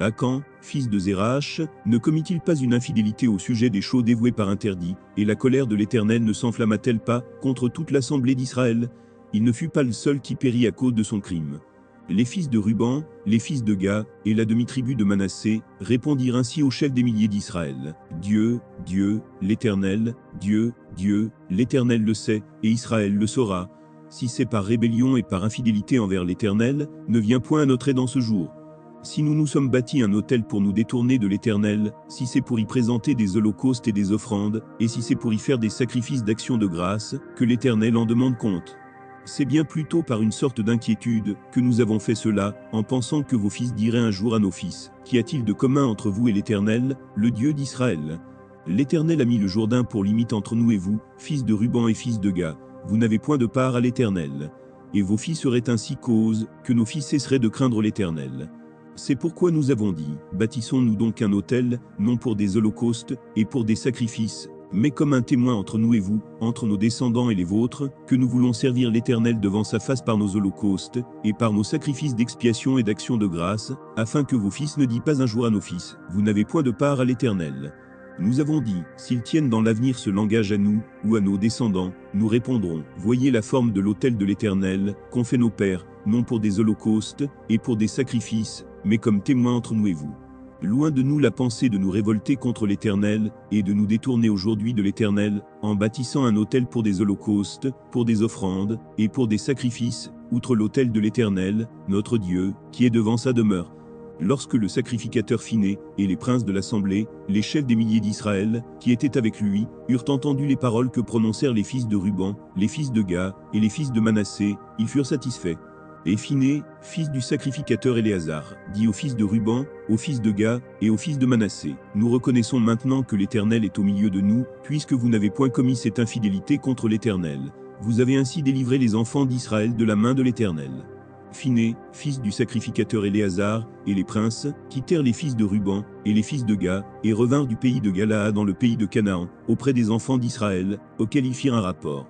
[SPEAKER 1] Akan, fils de Zérach, ne commit-il pas une infidélité au sujet des chaux dévoués par interdit, et la colère de l'Éternel ne s'enflamma-t-elle pas contre toute l'assemblée d'Israël? Il ne fut pas le seul qui périt à cause de son crime. Les fils de Ruben, les fils de Gad, et la demi-tribu de Manassé, répondirent ainsi au chef des milliers d'Israël. Dieu, l'Éternel, Dieu, l'Éternel le sait, et Israël le saura. Si c'est par rébellion et par infidélité envers l'Éternel, ne viens point à notre aide en ce jour. Si nous nous sommes bâtis un autel pour nous détourner de l'Éternel, si c'est pour y présenter des holocaustes et des offrandes, et si c'est pour y faire des sacrifices d'action de grâce, que l'Éternel en demande compte. C'est bien plutôt par une sorte d'inquiétude que nous avons fait cela, en pensant que vos fils diraient un jour à nos fils, qu'y a-t-il de commun entre vous et l'Éternel, le Dieu d'Israël? L'Éternel a mis le Jourdain pour limite entre nous et vous, fils de Ruben et fils de Gad. Vous n'avez point de part à l'Éternel. Et vos filles seraient ainsi cause que nos fils cesseraient de craindre l'Éternel. C'est pourquoi nous avons dit, bâtissons-nous donc un autel, non pour des holocaustes et pour des sacrifices, mais comme un témoin entre nous et vous, entre nos descendants et les vôtres, que nous voulons servir l'Éternel devant sa face par nos holocaustes, et par nos sacrifices d'expiation et d'action de grâce, afin que vos fils ne disent pas un jour à nos fils, vous n'avez point de part à l'Éternel. Nous avons dit, s'ils tiennent dans l'avenir ce langage à nous, ou à nos descendants, nous répondrons, voyez la forme de l'autel de l'Éternel, qu'ont fait nos pères, non pour des holocaustes, et pour des sacrifices, mais comme témoins entre nous et vous. Loin de nous la pensée de nous révolter contre l'Éternel, et de nous détourner aujourd'hui de l'Éternel, en bâtissant un autel pour des holocaustes, pour des offrandes, et pour des sacrifices, outre l'autel de l'Éternel, notre Dieu, qui est devant sa demeure. Lorsque le sacrificateur Phiné, et les princes de l'assemblée, les chefs des milliers d'Israël, qui étaient avec lui, eurent entendu les paroles que prononcèrent les fils de Ruben, les fils de Gad, et les fils de Manassé, ils furent satisfaits. Et Phiné, fils du sacrificateur Éléazar, dit aux fils de Ruben, aux fils de Gad, et aux fils de Manassé, nous reconnaissons maintenant que l'Éternel est au milieu de nous, puisque vous n'avez point commis cette infidélité contre l'Éternel. Vous avez ainsi délivré les enfants d'Israël de la main de l'Éternel. Phiné, fils du sacrificateur Éléazar, et les princes, quittèrent les fils de Ruben, et les fils de Gad, et revinrent du pays de Galaad dans le pays de Canaan, auprès des enfants d'Israël, auxquels ils firent un rapport.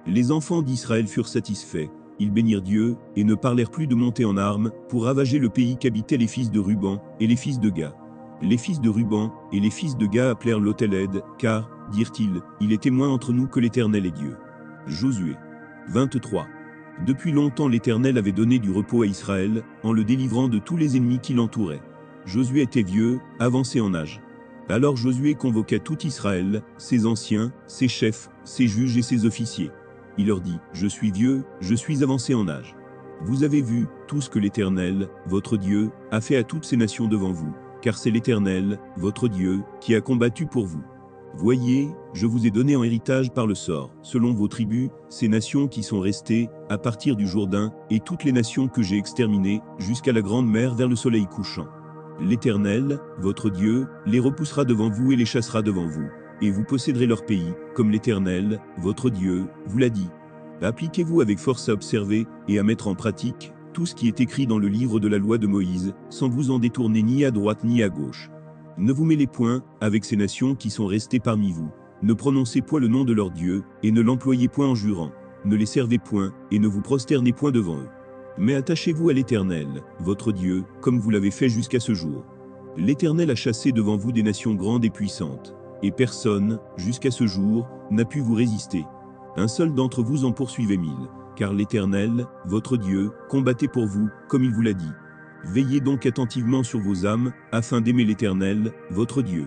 [SPEAKER 1] Les enfants d'Israël furent satisfaits. Ils bénirent Dieu, et ne parlèrent plus de monter en armes, pour ravager le pays qu'habitaient les fils de Ruben, et les fils de Gad. Les fils de Ruben, et les fils de Gad appelèrent l'autel Ed, car, dirent-ils, il est témoin entre nous que l'Éternel est Dieu. Josué 23. Depuis longtemps l'Éternel avait donné du repos à Israël, en le délivrant de tous les ennemis qui l'entouraient. Josué était vieux, avancé en âge. Alors Josué convoqua tout Israël, ses anciens, ses chefs, ses juges et ses officiers. Il leur dit, je suis vieux, je suis avancé en âge. Vous avez vu tout ce que l'Éternel, votre Dieu, a fait à toutes ces nations devant vous, car c'est l'Éternel, votre Dieu, qui a combattu pour vous. Voyez, je vous ai donné en héritage par le sort, selon vos tribus, ces nations qui sont restées, à partir du Jourdain, et toutes les nations que j'ai exterminées, jusqu'à la grande mer vers le soleil couchant. L'Éternel, votre Dieu, les repoussera devant vous et les chassera devant vous. Et vous posséderez leur pays, comme l'Éternel, votre Dieu, vous l'a dit. Appliquez-vous avec force à observer, et à mettre en pratique, tout ce qui est écrit dans le livre de la loi de Moïse, sans vous en détourner ni à droite ni à gauche. Ne vous mêlez point, avec ces nations qui sont restées parmi vous. Ne prononcez point le nom de leur Dieu, et ne l'employez point en jurant. Ne les servez point, et ne vous prosternez point devant eux. Mais attachez-vous à l'Éternel, votre Dieu, comme vous l'avez fait jusqu'à ce jour. L'Éternel a chassé devant vous des nations grandes et puissantes. Et personne, jusqu'à ce jour, n'a pu vous résister. Un seul d'entre vous en poursuivait 1000, car l'Éternel, votre Dieu, combattait pour vous, comme il vous l'a dit. Veillez donc attentivement sur vos âmes, afin d'aimer l'Éternel, votre Dieu.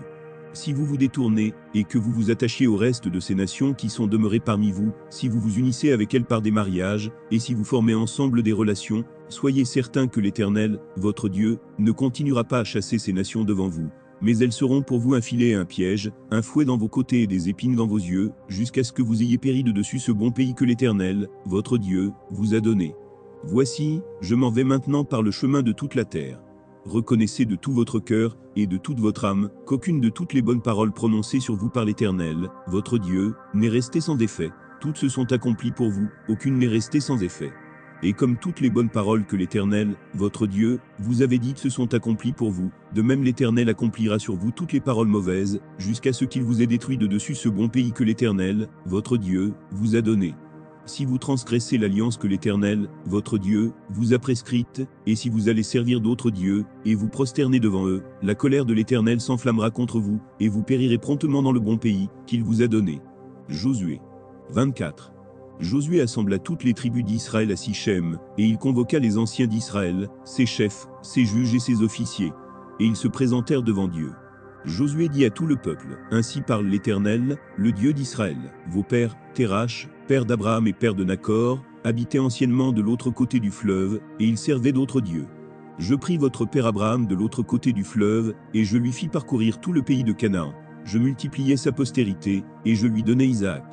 [SPEAKER 1] Si vous vous détournez, et que vous vous attachiez au reste de ces nations qui sont demeurées parmi vous, si vous vous unissez avec elles par des mariages, et si vous formez ensemble des relations, soyez certains que l'Éternel, votre Dieu, ne continuera pas à chasser ces nations devant vous. Mais elles seront pour vous un filet et un piège, un fouet dans vos côtés et des épines dans vos yeux, jusqu'à ce que vous ayez péri de dessus ce bon pays que l'Éternel, votre Dieu, vous a donné. Voici, je m'en vais maintenant par le chemin de toute la terre. Reconnaissez de tout votre cœur, et de toute votre âme, qu'aucune de toutes les bonnes paroles prononcées sur vous par l'Éternel, votre Dieu, n'est restée sans effet. Toutes se sont accomplies pour vous, aucune n'est restée sans effet. Et comme toutes les bonnes paroles que l'Éternel, votre Dieu, vous avez dites se sont accomplies pour vous, de même l'Éternel accomplira sur vous toutes les paroles mauvaises, jusqu'à ce qu'il vous ait détruit de dessus ce bon pays que l'Éternel, votre Dieu, vous a donné. Si vous transgressez l'alliance que l'Éternel, votre Dieu, vous a prescrite, et si vous allez servir d'autres dieux, et vous prosternez devant eux, la colère de l'Éternel s'enflammera contre vous, et vous périrez promptement dans le bon pays qu'il vous a donné. Josué 24. Josué assembla toutes les tribus d'Israël à Sichem, et il convoqua les anciens d'Israël, ses chefs, ses juges et ses officiers. Et ils se présentèrent devant Dieu. Josué dit à tout le peuple, « Ainsi parle l'Éternel, le Dieu d'Israël. Vos pères, Terach, père d'Abraham et père de Nacor, habitaient anciennement de l'autre côté du fleuve, et ils servaient d'autres dieux. Je pris votre père Abraham de l'autre côté du fleuve, et je lui fis parcourir tout le pays de Canaan. Je multipliai sa postérité, et je lui donnai Isaac.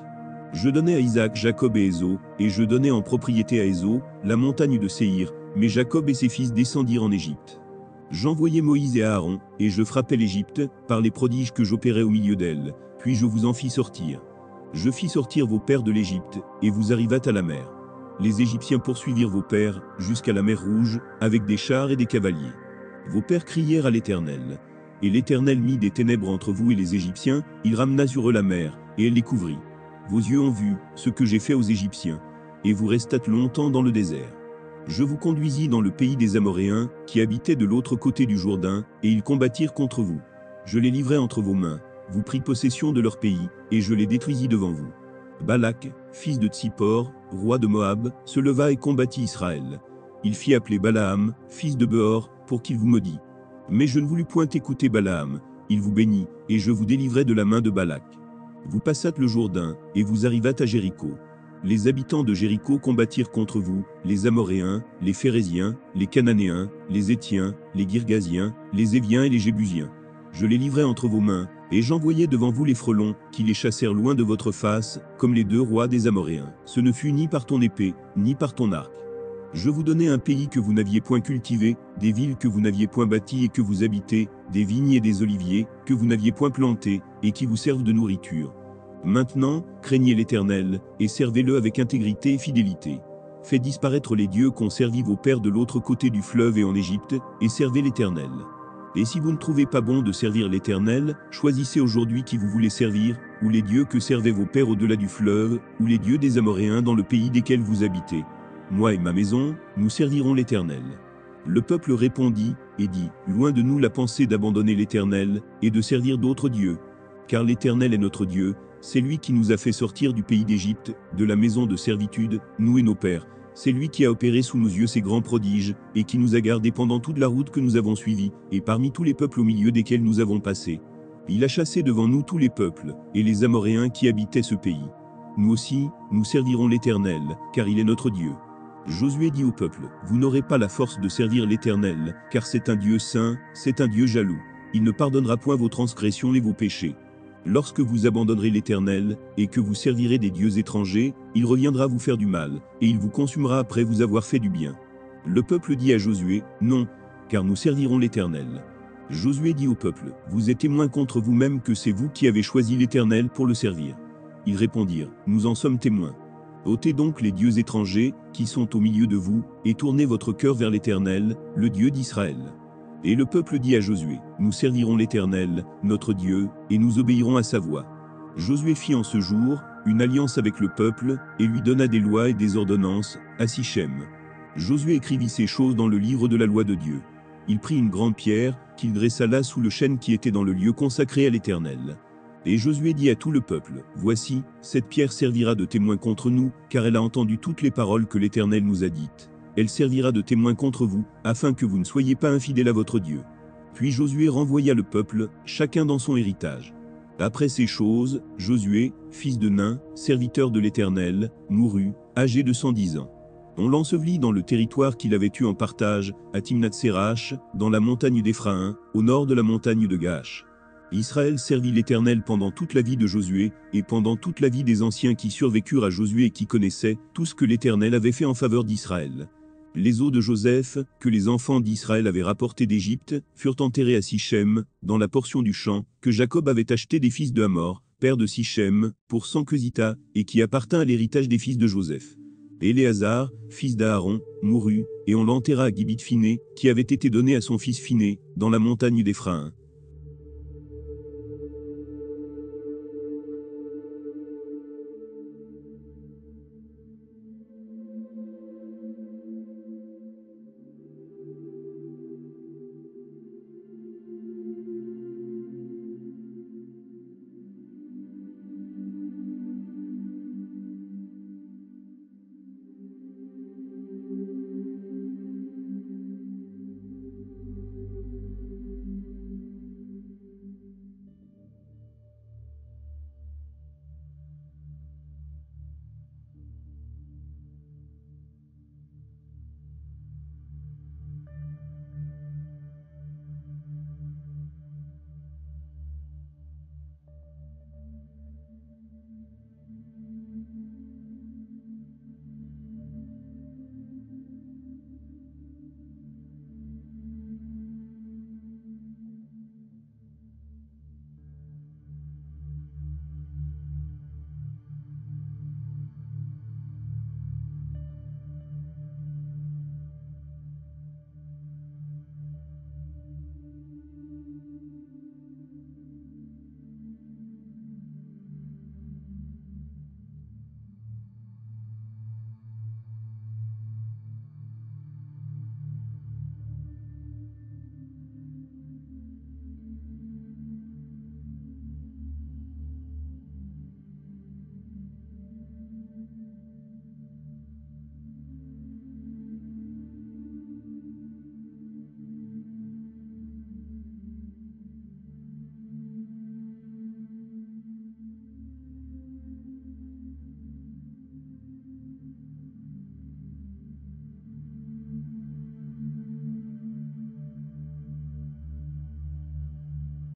[SPEAKER 1] Je donnai à Isaac Jacob et Ésaü, et je donnai en propriété à Ésaü la montagne de Séhir, mais Jacob et ses fils descendirent en Égypte. J'envoyai Moïse et Aaron, et je frappai l'Égypte, par les prodiges que j'opérais au milieu d'elle, puis je vous en fis sortir. Je fis sortir vos pères de l'Égypte, et vous arrivâtes à la mer. Les Égyptiens poursuivirent vos pères, jusqu'à la mer Rouge, avec des chars et des cavaliers. Vos pères crièrent à l'Éternel. Et l'Éternel mit des ténèbres entre vous et les Égyptiens, il ramena sur eux la mer, et elle les couvrit. Vos yeux ont vu ce que j'ai fait aux Égyptiens, et vous restâtes longtemps dans le désert. Je vous conduisis dans le pays des Amoréens, qui habitaient de l'autre côté du Jourdain, et ils combattirent contre vous. Je les livrai entre vos mains, vous pris possession de leur pays, et je les détruisis devant vous. Balak, fils de Tsippor, roi de Moab, se leva et combattit Israël. Il fit appeler Balaam, fils de Beor, pour qu'il vous maudît. Mais je ne voulus point écouter Balaam, il vous bénit, et je vous délivrai de la main de Balak. Vous passâtes le Jourdain, et vous arrivâtes à Jéricho. Les habitants de Jéricho combattirent contre vous, les Amoréens, les Phéréziens, les Cananéens, les Étiens, les Girgasiens, les Éviens et les Jébusiens. Je les livrai entre vos mains, et j'envoyai devant vous les frelons, qui les chassèrent loin de votre face, comme les 2 rois des Amoréens. Ce ne fut ni par ton épée, ni par ton arc. Je vous donnai un pays que vous n'aviez point cultivé, des villes que vous n'aviez point bâties et que vous habitez, des vignes et des oliviers, que vous n'aviez point plantés, et qui vous servent de nourriture. Maintenant, craignez l'Éternel, et servez-le avec intégrité et fidélité. Faites disparaître les dieux qu'ont servi vos pères de l'autre côté du fleuve et en Égypte, et servez l'Éternel. Et si vous ne trouvez pas bon de servir l'Éternel, choisissez aujourd'hui qui vous voulez servir, ou les dieux que servaient vos pères au-delà du fleuve, ou les dieux des Amoréens dans le pays desquels vous habitez. Moi et ma maison, nous servirons l'Éternel. Le peuple répondit, et dit, loin de nous la pensée d'abandonner l'Éternel, et de servir d'autres dieux. Car l'Éternel est notre Dieu, c'est lui qui nous a fait sortir du pays d'Égypte, de la maison de servitude, nous et nos pères. C'est lui qui a opéré sous nos yeux ces grands prodiges, et qui nous a gardés pendant toute la route que nous avons suivie, et parmi tous les peuples au milieu desquels nous avons passé. Il a chassé devant nous tous les peuples, et les Amoréens qui habitaient ce pays. Nous aussi, nous servirons l'Éternel, car il est notre Dieu. Josué dit au peuple, vous n'aurez pas la force de servir l'Éternel, car c'est un Dieu saint, c'est un Dieu jaloux. Il ne pardonnera point vos transgressions et vos péchés. Lorsque vous abandonnerez l'Éternel, et que vous servirez des dieux étrangers, il reviendra vous faire du mal, et il vous consumera après vous avoir fait du bien. Le peuple dit à Josué, non, car nous servirons l'Éternel. Josué dit au peuple, vous êtes témoins contre vous-même que c'est vous qui avez choisi l'Éternel pour le servir. Ils répondirent, nous en sommes témoins. Ôtez donc les dieux étrangers, qui sont au milieu de vous, et tournez votre cœur vers l'Éternel, le Dieu d'Israël. Et le peuple dit à Josué, nous servirons l'Éternel, notre Dieu, et nous obéirons à sa voix. Josué fit en ce jour une alliance avec le peuple, et lui donna des lois et des ordonnances, à Sichem. Josué écrivit ces choses dans le livre de la loi de Dieu. Il prit une grande pierre, qu'il dressa là sous le chêne qui était dans le lieu consacré à l'Éternel. Et Josué dit à tout le peuple, voici, cette pierre servira de témoin contre nous, car elle a entendu toutes les paroles que l'Éternel nous a dites. Elle servira de témoin contre vous, afin que vous ne soyez pas infidèles à votre Dieu. Puis Josué renvoya le peuple, chacun dans son héritage. Après ces choses, Josué, fils de Nun, serviteur de l'Éternel, mourut, âgé de 110 ans. On l'ensevelit dans le territoire qu'il avait eu en partage, à Timnath-Sérach, dans la montagne d'Éphraïm, au nord de la montagne de Gaash. Israël servit l'Éternel pendant toute la vie de Josué, et pendant toute la vie des anciens qui survécurent à Josué et qui connaissaient tout ce que l'Éternel avait fait en faveur d'Israël. Les os de Joseph, que les enfants d'Israël avaient rapportés d'Égypte, furent enterrés à Sichem, dans la portion du champ, que Jacob avait acheté des fils de Hamor, père de Sichem, pour 100 quesita, et qui appartint à l'héritage des fils de Joseph. Éléazar, fils d'Aaron, mourut, et on l'enterra à Gibith Phiné, qui avait été donné à son fils Phiné, dans la montagne d'Éphraïm.